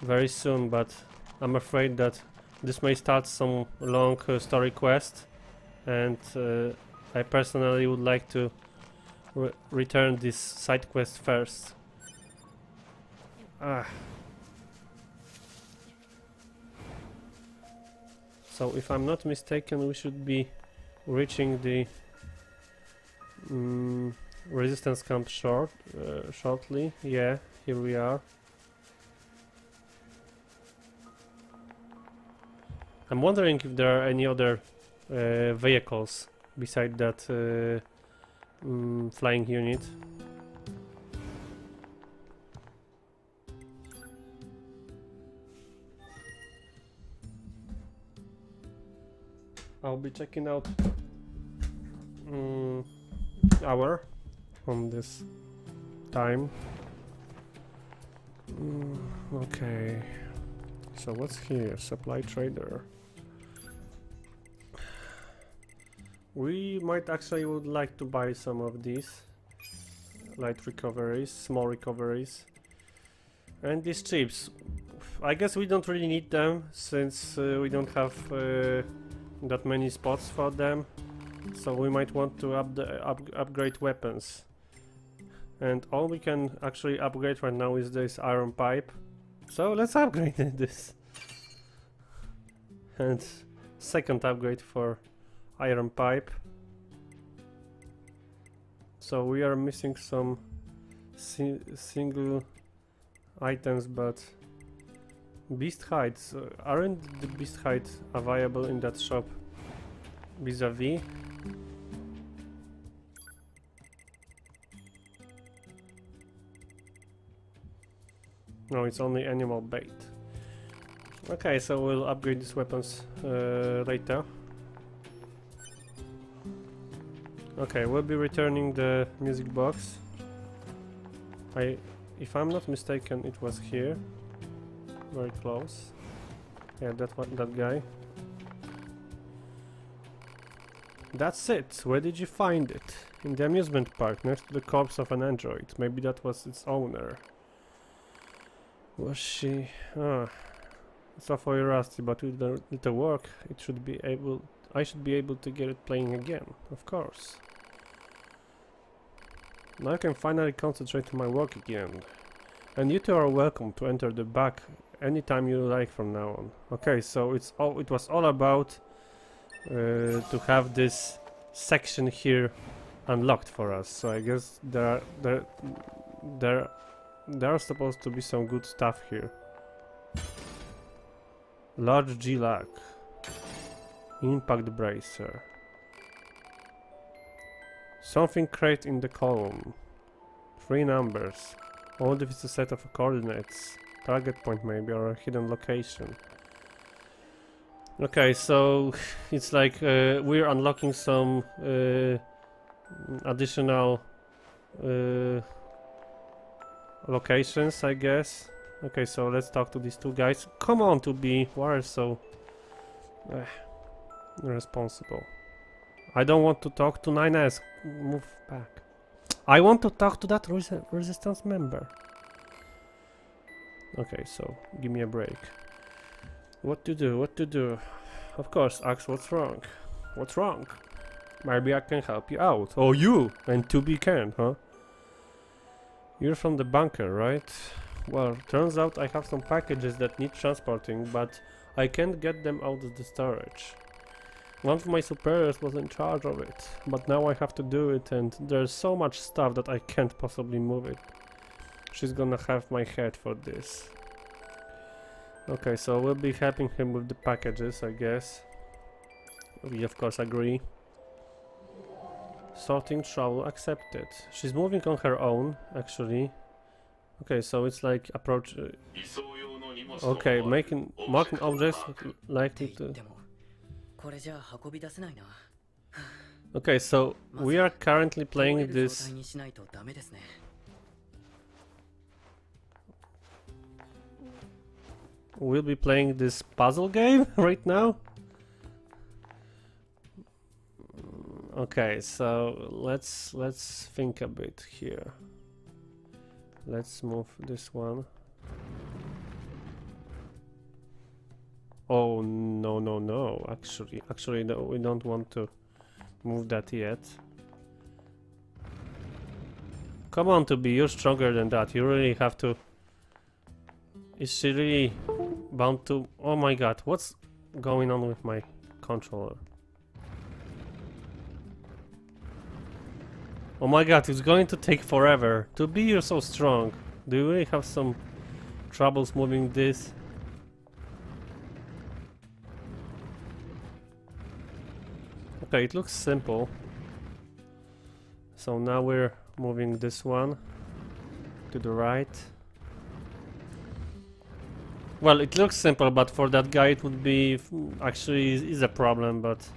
very soon, but I'm afraid that this may start some long story quest, and I personally would like to return this side quest first. Ah. So if I'm not mistaken, we should be reaching the resistance camp shortly. Yeah, here we are. I'm wondering if there are any other vehicles beside that flying unit. I'll be checking out hour on this time. Okay, so what's here? Supply trader. We might actually would like to buy some of these light recoveries, small recoveries, and these chips. I guess we don't really need them since we don't have that many spots for them, so we might want to upgrade weapons, and all we can actually upgrade right now is this iron pipe, so let's upgrade this. And second upgrade for iron pipe. So we are missing some single items, but beast hides, aren't the beast hides available in that shop vis-a-vis? No, it's only animal bait. Okay, so we'll upgrade these weapons later. Okay, we'll be returning the music box. If I'm not mistaken, it was here. Very close. Yeah, that guy. That's it. Where did you find it? In the amusement park, next to the corpse of an android. Maybe that was its owner. Was she? Ah, it's awfully rusty, but with a little work, it should be able. I should be able to get it playing again. Of course. Now I can finally concentrate on my work again. And you two are welcome to enter the back anytime you like from now on. Okay, so it was all about to have this section here unlocked for us. So I guess there are supposed to be some good stuff here. Large G-Lac. Impact bracer. Something crate in the column. 3 numbers. All if it's a set of coordinates. Target point maybe, or a hidden location. Okay, so it's like we're unlocking some additional locations, I guess. Okay, so let's talk to these two guys. Come on, 2B, why are so irresponsible? I don't want to talk to 9S. Move back. I want to talk to that resistance member. Okay, so give me a break. What to do? What to do? Of course, ask what's wrong. What's wrong? Maybe I can help you out. Oh, you! And 2B can, huh? You're from the bunker, right? Well, turns out I have some packages that need transporting, but I can't get them out of the storage. One of my superiors was in charge of it, but now I have to do it, and there's so much stuff that I can't possibly move it. She's gonna have my head for this. Okay, so we'll be helping him with the packages, I guess. We of course agree. Sorting trouble accepted. She's moving on her own, actually. Okay, so it's like approach. Okay, marking objects likely って言っ to. てもこれじゃあ運び出せないな。 Okay, so まず we are currently 通れ playing る状 this. 態にしないとダメですね。 We'll be playing this puzzle game right now. Okay, so let's think a bit here. Let's move this one. Oh no! Actually no, we don't want to move that yet. Come on, to be, you're stronger than that. You really have to. Is she really bound to? Oh my god, what's going on with my controller? Oh my god, it's going to take forever. To be, you're so strong. Do you really have some troubles moving this? Okay, it looks simple. So now we're moving this one to the right. Well, it looks simple, but for that guy it would be actually is a problem. But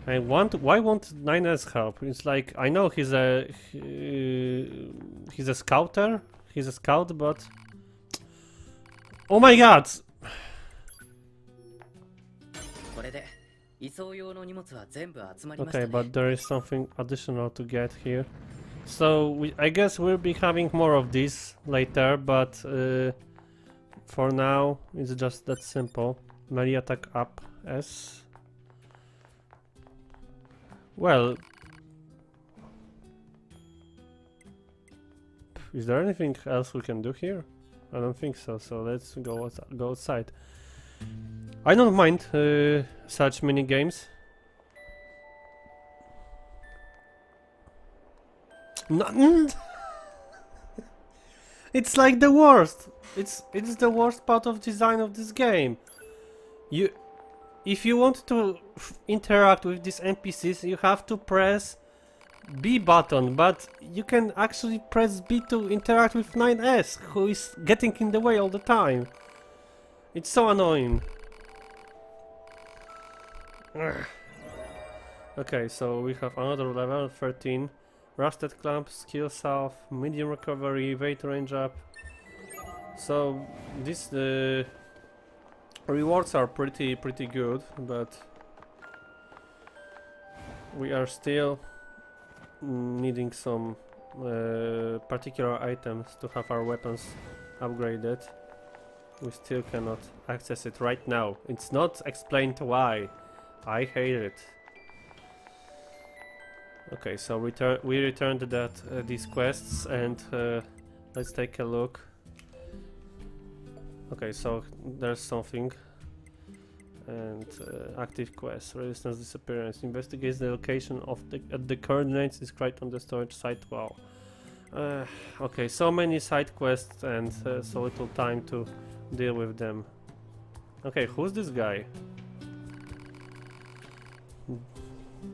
why won't NieR's help? It's like, I know he's a scouter. He's a scout, but oh my god! これで移送用の荷物は全部集まりました Okay, ね。 but there is something additional to get here. So I guess we'll be having more of these later, but for now it's just that simple. Melee attack up S. Well, is there anything else we can do here? I don't think so. So let's go outside. I don't mind such mini games. It's like the worst. It's the worst part of design of this game. If you want to interact with these NPCs, you have to press B button, but you can actually press B to interact with NieR, who is getting in the way all the time. It's so annoying. Ugh. Okay, so we have another level, 13. Rusted clamp, skill salve, medium recovery, weight range up. So these rewards are pretty good, but we are still needing some particular items to have our weapons upgraded. We still cannot access it right now. It's not explained why. I hate it. Okay, so we returned that these quests, and let's take a look. Okay, so there's something, and active quest, resistance disappearance, investigates the location of the coordinates described on the storage site. Wow. Okay, so many side quests and so little time to deal with them. Okay, who's this guy?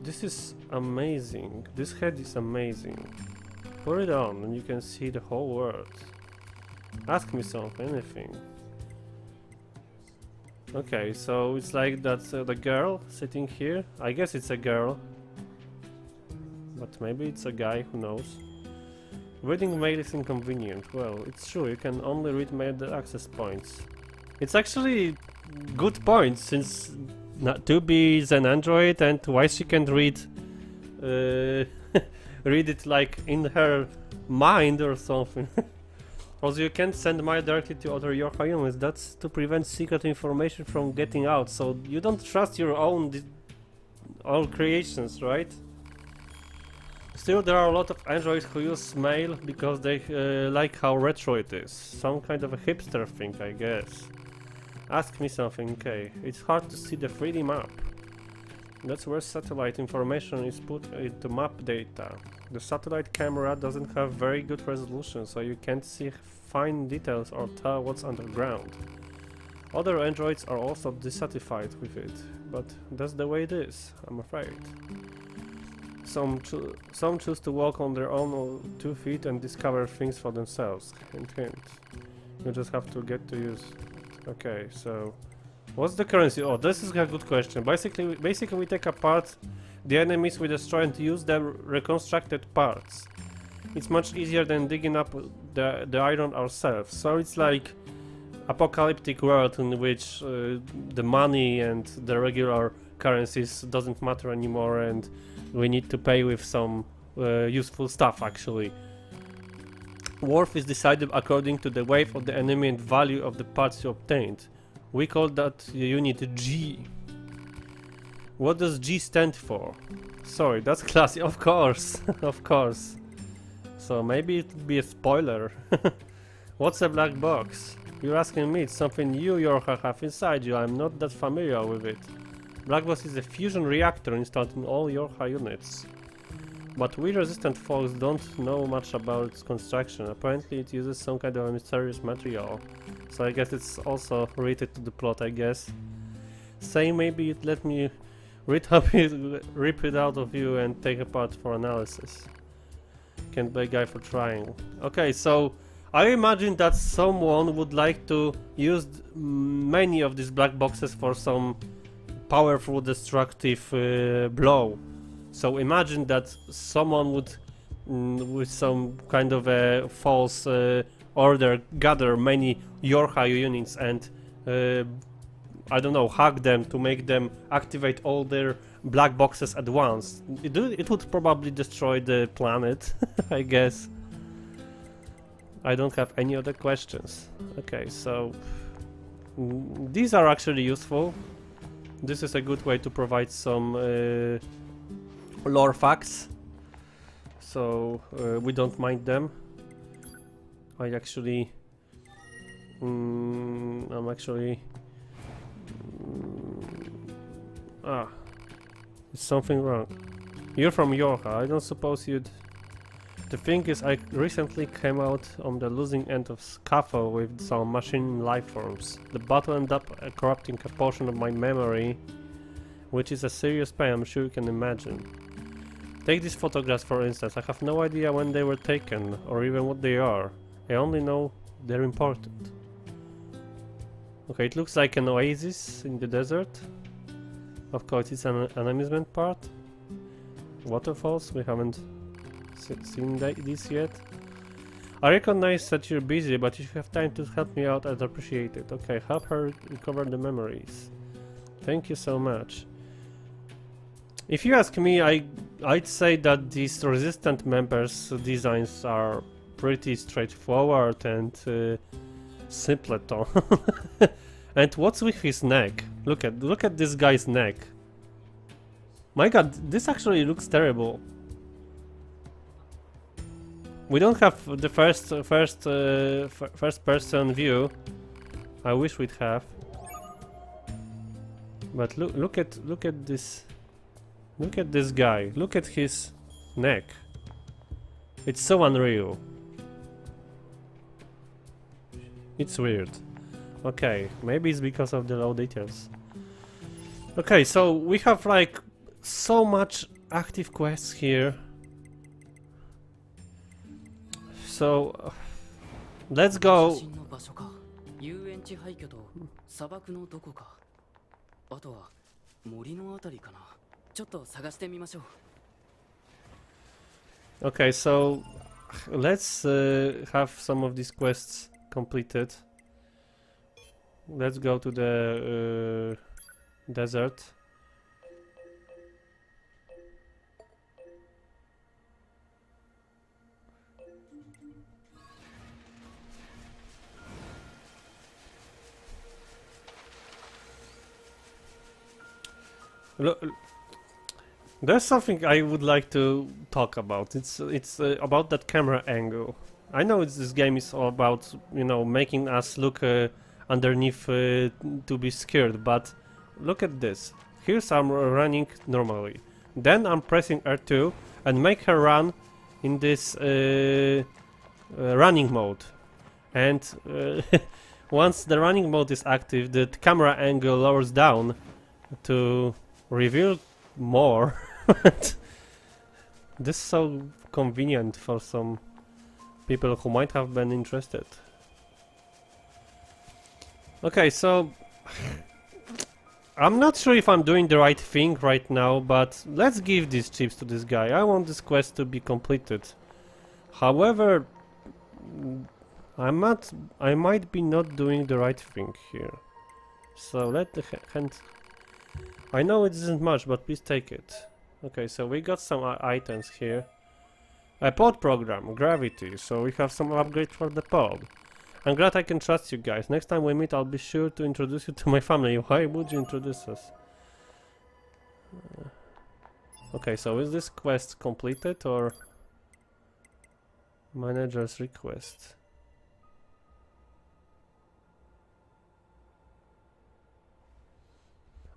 This is amazing. This head is amazing. Put it on and you can see the whole world. Ask me something, anything. Okay, so it's like that's the girl sitting here. I guess it's a girl. But maybe it's a guy, who knows. Reading mail is inconvenient. Well, it's true, you can only read mail at the access points. It's actually good point, since 2B is an android, and why she can't read read it like in her mind or something. Also, you can't send mail directly to other your humans. That's to prevent secret information from getting out. So you don't trust your own creations, right? Still, there are a lot of androids who use mail because they like how retro it is. Some kind of a hipster thing, I guess. Ask me something, okay. It's hard to see the 3D map. That's where satellite information is put into map data. The satellite camera doesn't have very good resolution, so you can't see fine details or tell what's underground. Other androids are also dissatisfied with it, but that's the way it is, I'm afraid. Some choose to walk on their own 2 feet and discover things for themselves. Hint hint. You just have to get to use it. Okay, so what's the currency? Oh, this is a good question. Basically we take apart the enemies we destroy and use the reconstructed parts. It's much easier than digging up the iron ourselves. So it's like apocalyptic world in which the money and the regular currencies doesn't matter anymore, and we need to pay with some useful stuff actually. Worth is decided according to the weight of the enemy and value of the parts you obtained. We call that unit G. What does G stand for? Sorry, that's classy, of course, of course. So maybe it would be a spoiler. What's a black box? You're asking me, it's something you Yorha have inside you, I'm not that familiar with it. Black box is a fusion reactor installed in all Yorha units. But we resistant folks don't know much about its construction. Apparently it uses some kind of a mysterious material. So I guess it's also related to the plot, I guess. Say maybe it let me rip it out of you and take apart for analysis. Can't blame guy for trying. Okay, so I imagine that someone would like to use many of these black boxes for some powerful destructive blow. So imagine that someone would, with some kind of a false order, gather many Yorha units and I don't know, hack them to make them activate all their black boxes at once. It would probably destroy the planet, I guess. I don't have any other questions. Okay, so these are actually useful. This is a good way to provide some lore facts, so we don't mind them. I actually I'm actually is something wrong? You're from Yorha, I don't suppose you'd... The thing is, I recently came out on the losing end of scuffle with some machine life forms. The battle ended up corrupting a portion of my memory, which is a serious pain, I'm sure you can imagine. Take these photographs for instance. I have no idea when they were taken, or even what they are. I only know they're important. Okay, it looks like an oasis in the desert. Of course, it's an amusement park. Waterfalls, we haven't seen this yet. I recognize that you're busy, but if you have time to help me out, I'd appreciate it. Okay, help her recover the memories. Thank you so much. If you ask me, I'd say that these resistant members' designs are pretty straightforward and simpleton. And what's with his neck? Look at this guy's neck. My god, this actually looks terrible. We don't have the first person view. I wish we'd have. But look at this. Look at this guy. Look at his neck. It's so unreal. It's weird. Okay, maybe it's because of the low details. Okay, so we have like so much active quests here. So let's go. Okay, so let's have some of these quests completed. Let's go to the desert. Look, there's something I would like to talk about. It's about that camera angle. I know this game is all about, you know, making us look underneath to be scared, but look at this. Here's I'm running normally. Then I'm pressing R2 and make her run in this running mode. And once the running mode is active, the camera angle lowers down to reveal more. This is so convenient for some people who might have been interested. Okay, so I'm not sure if I'm doing the right thing right now, but let's give these chips to this guy. I want this quest to be completed. However, I might be not doing the right thing here. So let the hand. I know it isn't much, but please take it. Okay, so we got some items here. A pod program, gravity. So we have some upgrade for the pod. I'm glad I can trust you guys. Next time we meet, I'll be sure to introduce you to my family. Why would you introduce us? Okay, so is this quest completed or manager's request?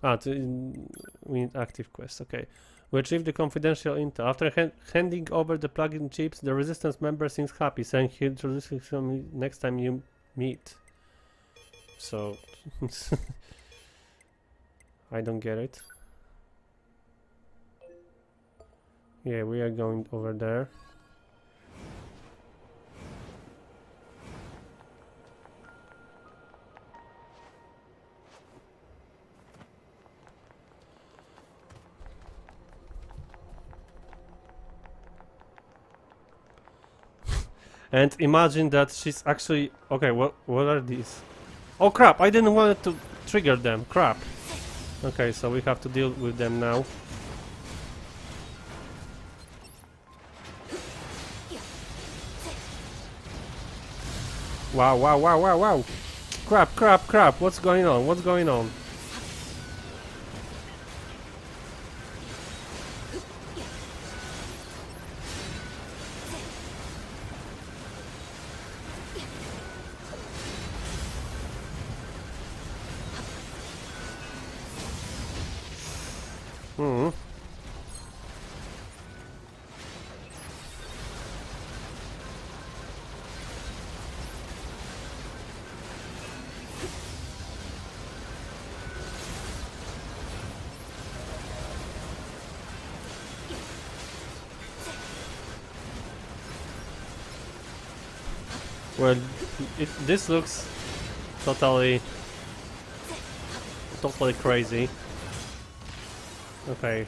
We need active quest. Okay, we achieved the confidential intel. After handing over the plug-in chips, the resistance member seems happy, saying he'll introduce you to me next time you meet. So I don't get it. Yeah, we are going over there. And imagine that she's actually... Okay, what are these? Oh crap, I didn't want to trigger them, crap. Okay, so we have to deal with them now. Wow, wow, wow, wow, wow. Crap, crap, crap, what's going on, what's going on? Hmm. Well, this looks totally crazy. Okay,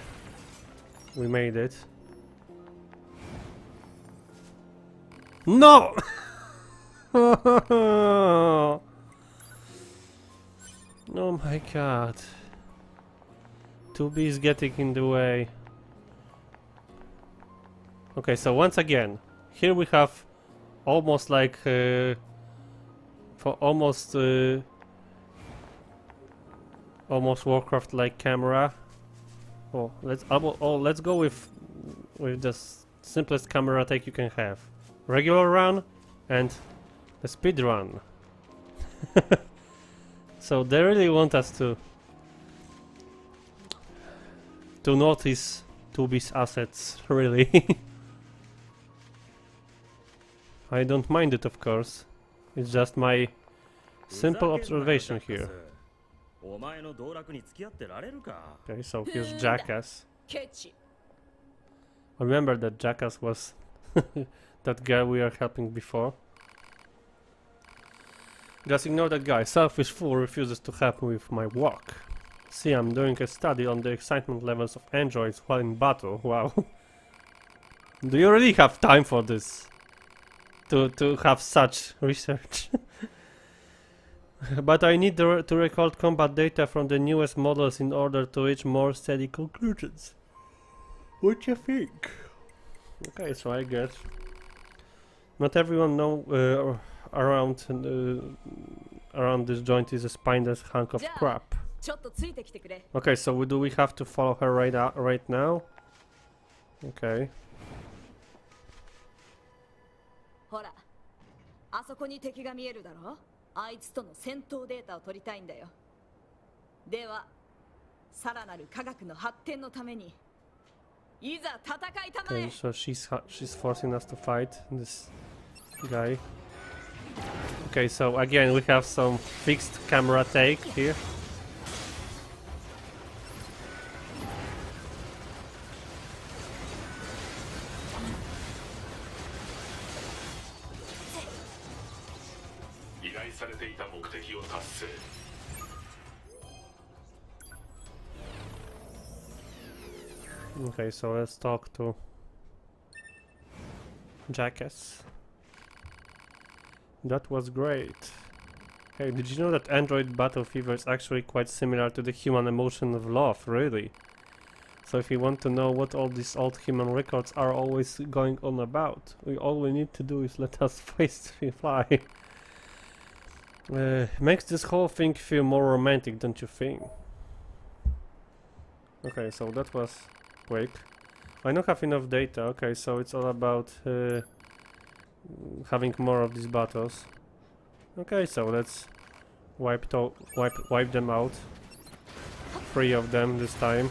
we made it. No! Oh my god. 2B is getting in the way. Okay, so once again, here we have almost like almost Warcraft-like camera. Oh, let's go with the simplest camera take you can have. Regular run and the speed run. So they really want us to notice 2B's assets, really. I don't mind it, of course. It's just my simple observation here. Okay, so here's Jackass. Remember that Jackass was that guy we are helping before. Just ignore that guy. Selfish fool refuses to help me with my work. See, I'm doing a study on the excitement levels of androids while in battle. Wow. Do you really have time for this? To have such research? But I need to record combat data from the newest models in order to reach more steady conclusions. What do you think? Okay, so I guess not everyone know around this joint is a spineless hunk of crap. Okay, so do we have to follow her right now? Okay. ほら、あそこに敵が見えるだろ？あいつとの戦闘データを取りたいんだよ。では、さらなる科学の発展のために、いざ戦いたまえ。 Okay, so she's forcing us to fight this guy. Okay, so again we have some fixed camera take here. されていた目的を達成。 Okay, so let's talk to Jackass. That was great. Hey, did you know that android battle fever is actually quite similar to the human emotion of love, really? So if you want to know what all these old human records are always going on about, all we need to do is let us face fly. Makes this whole thing feel more romantic, don't you think? Okay, so that was quick. I don't have enough data. Okay, so it's all about having more of these battles. Okay, so let's wipe them out. 3 of them this time.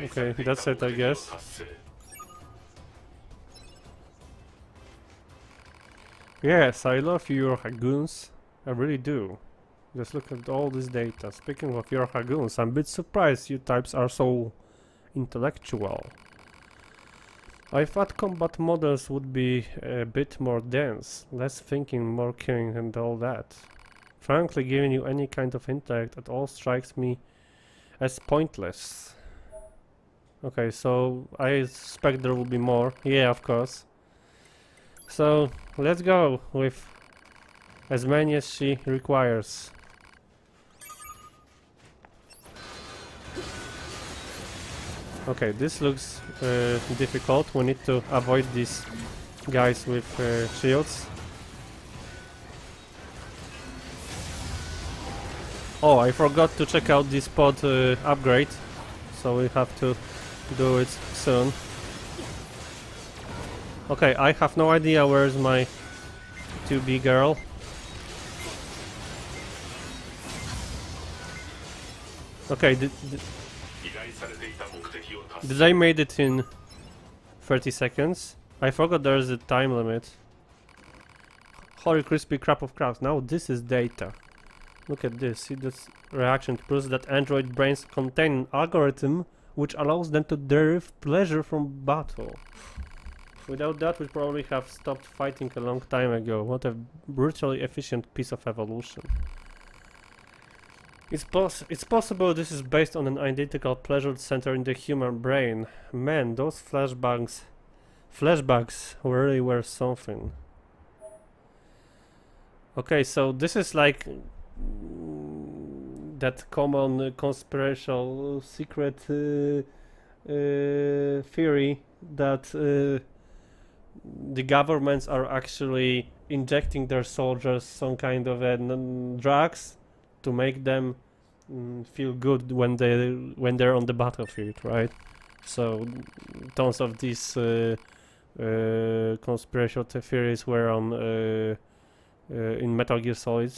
Okay, that's it, I guess. Yes, I love your Hagoons. I really do. Just look at all this data. Speaking of your Hagoons, I'm a bit surprised you types are so intellectual. I thought combat models would be a bit more dense, less thinking, more killing and all that. Frankly, giving you any kind of intellect at all strikes me as pointless. Okay, so I suspect there will be more. Yeah, of course. So let's go with as many as she requires. Okay, this looks difficult. We need to avoid these guys with shields. Oh, I forgot to check out this pod upgrade, so we have to do it soon. Okay, I have no idea where's my 2B girl. Okay, did I made it in 30 seconds? I forgot there's a time limit. Holy crispy crap of crabs. Now this is data. Look at this. See this reaction proves that android brains contain an algorithm which allows them to derive pleasure from battle. Without that, we'd probably have stopped fighting a long time ago. What a brutally efficient piece of evolution. It's possible this is based on an identical pleasure center in the human brain. Man, those flashbacks really were something. Okay, so this is like that common conspiratorial secret theory that the governments are actually injecting their soldiers some kind of drugs to make them feel good when they're on the battlefield, right? So tons of these conspiratorial theories were on in Metal Gear Solid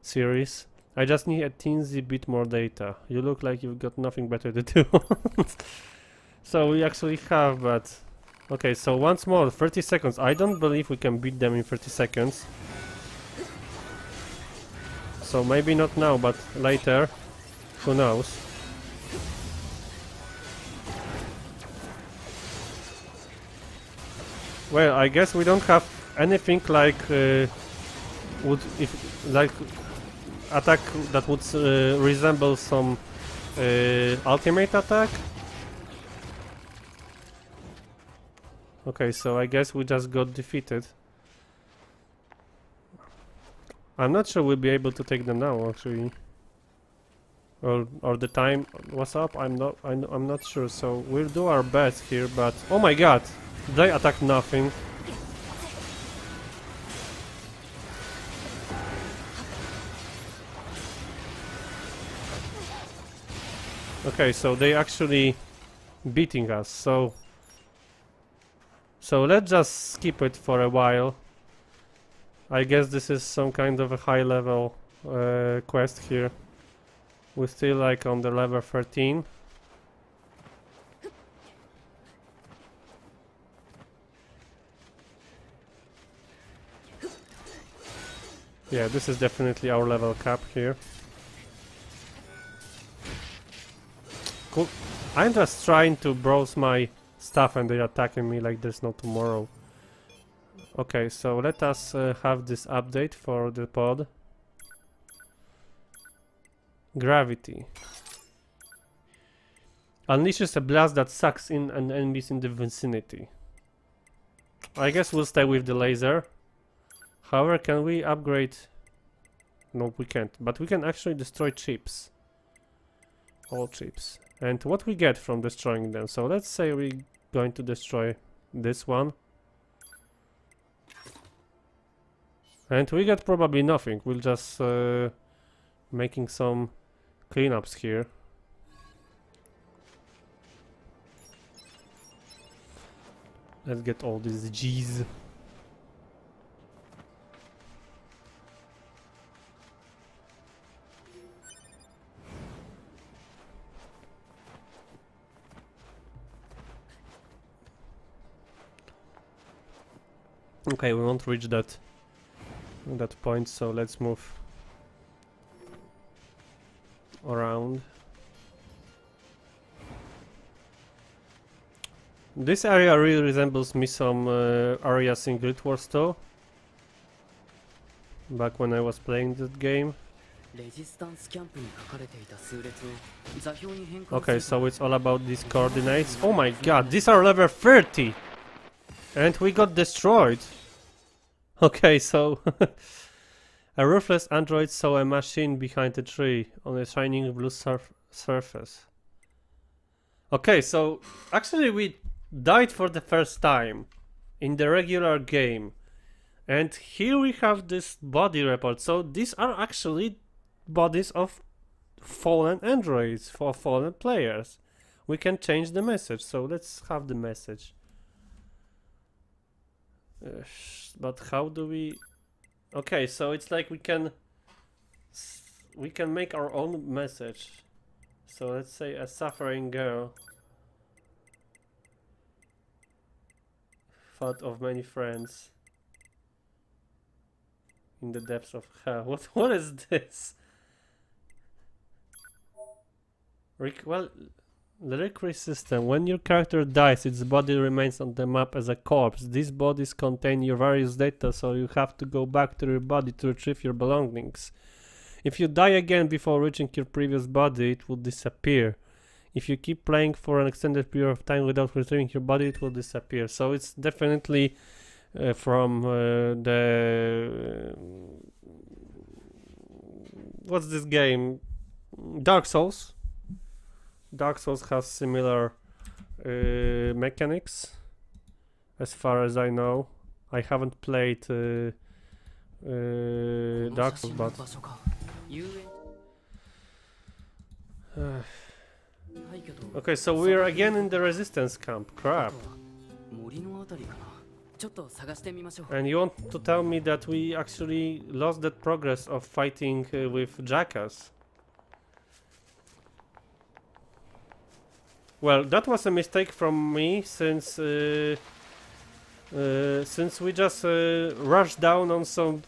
series. I just need a teensy bit more data. You look like you've got nothing better to do. So we actually have, but okay, so once more, 30 seconds. I don't believe we can beat them in 30 seconds. So maybe not now, but later. Who knows? Well, I guess we don't have anything like attack that would resemble some ultimate attack. Okay, so I guess we just got defeated. I'm not sure we'll be able to take them now, actually. Or the time was up. I'm not sure. So we'll do our best here. But oh my God, they attack nothing. Okay, so they actually beating us. So let's just skip it for a while. I guess this is some kind of a high level quest here. We're still like on the level 13. Yeah, this is definitely our level cap here. Cool. I'm just trying to browse my stuff and they're attacking me like there's no tomorrow. Okay, so let us have this update for the pod. Gravity. Unleashes a blast that sucks in an enemies in the vicinity. I guess we'll stay with the laser. However, can we upgrade? No, we can't. But we can actually destroy chips. All chips. And what we get from destroying them. So let's say we're going to destroy this one. And we get probably nothing. We'll just making some cleanups here. Let's get all these G's. Okay, we won't reach that point, so let's move around. This area really resembles me some areas in Guild Wars 2. Back when I was playing that game. Okay, so it's all about these coordinates. Oh my god, these are level 30! And we got destroyed! Okay, so... A ruthless android saw a machine behind a tree on a shining blue surface. Okay, so actually we died for the first time in the regular game. And here we have this body report. So these are actually bodies of fallen androids, for fallen players. We can change the message, so let's have the message. But how do we... Okay, so it's like we can make our own message. So let's say a suffering girl, thought of many friends in the depths of hell. What is this? Well, lyric system. When your character dies, its body remains on the map as a corpse. These bodies contain your various data, so you have to go back to your body to retrieve your belongings. If you die again before reaching your previous body, it will disappear. If you keep playing for an extended period of time without retrieving your body, it will disappear. So it's definitely from the... what's this game? Dark Souls. Dark Souls has similar mechanics, as far as I know. I haven't played Dark Souls, but... okay, so we're again in the resistance camp. Crap. And you want to tell me that we actually lost that progress of fighting with Jackass? Well, that was a mistake from me, since we just rushed down on some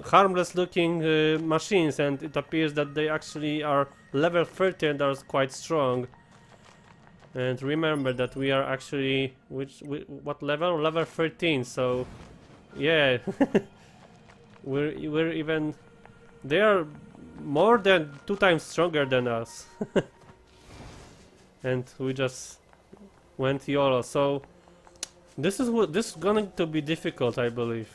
harmless looking machines, and it appears that they actually are level 30 and are quite strong. And remember that we are actually what level? Level 13. So yeah, we're even, they are more than 2 times stronger than us. And we just went YOLO. So this is going to be difficult, I believe,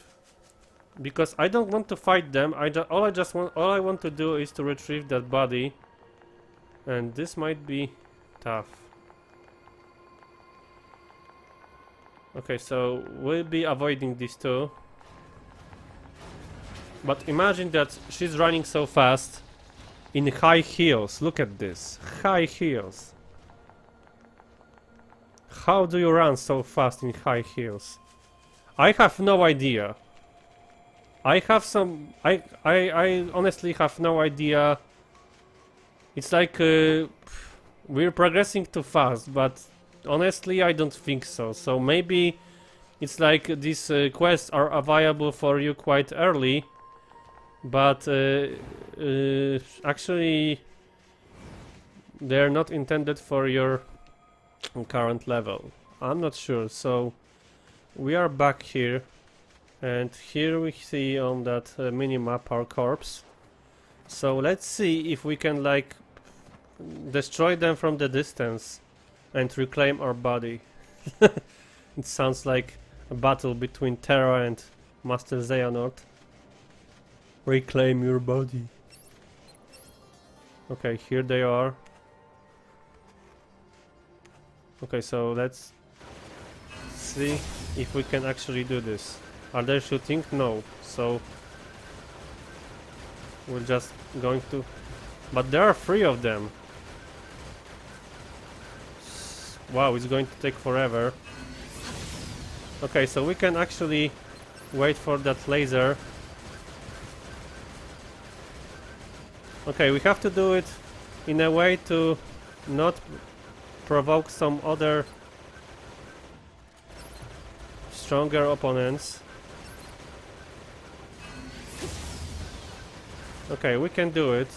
because I don't want to fight them. All I want to do is to retrieve that body, and this might be tough. Okay, so we'll be avoiding these two. But imagine that she's running so fast in high heels. Look at this, high heels. How do you run so fast in high heels? I have no idea. I have some. I honestly have no idea. It's like we're progressing too fast, but honestly, I don't think so. So maybe it's like these quests are available for you quite early, but actually they're not intended for your current level. I'm not sure. So we are back here, and here we see on that mini-map our corpse. So let's see if we can like destroy them from the distance and reclaim our body. It sounds like a battle between Terra and Master Xehanort. Reclaim your body. Okay, here they are. Okay, so let's see if we can actually do this. Are they shooting? No. So we're just going to... But there are 3 of them. Wow, it's going to take forever. Okay, so we can actually wait for that laser. Okay, we have to do it in a way to not provoke some other stronger opponents. Okay, we can do it.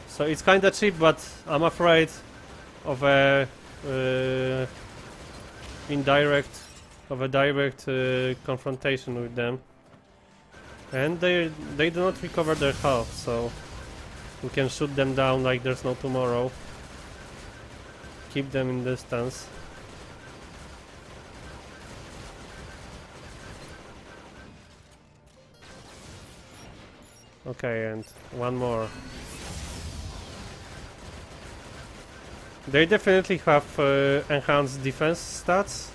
So it's kinda cheap, but I'm afraid of a direct confrontation with them. And they do not recover their health, so we can shoot them down like there's no tomorrow. Keep them in distance. Okay, and one more. They definitely have enhanced defense stats.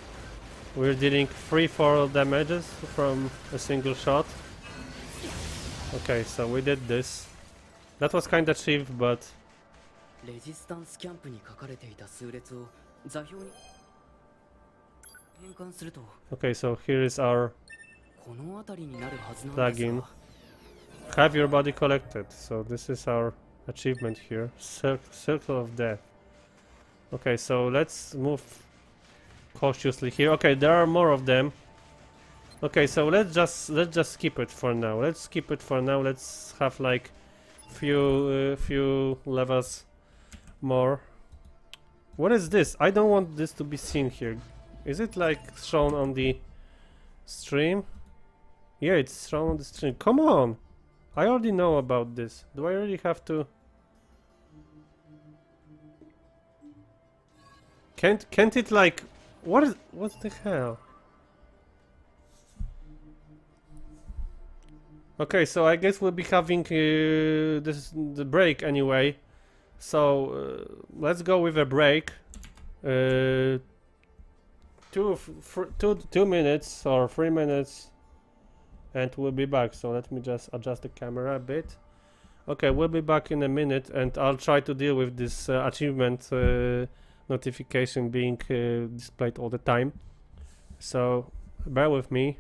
We're dealing 3-4 damages from a single shot. Okay, so we did this. That was kinda cheap, but... レジスタンスキャンプに書かれていた数列を座標に変換すると Okay, so here is our この辺りになるはずなんです plugin. が Have your body collected. So this is our achievement here. Circle of Death. Okay, so let's move cautiously here. Okay, there are more of them. Okay, so let's just skip it for now. Let's skip it for now. Let's have like few levels more. What is this? I don't want this to be seen here. Is it like shown on the stream? Yeah, it's shown on the stream. Come on! I already know about this. Do I really have to? Can't it like... What the hell? Okay, so I guess we'll be having the break anyway. So let's go with a break. 2 minutes or 3 minutes, and we'll be back. So let me just adjust the camera a bit. Okay, we'll be back in a minute, and I'll try to deal with this achievement notification being displayed all the time. So bear with me.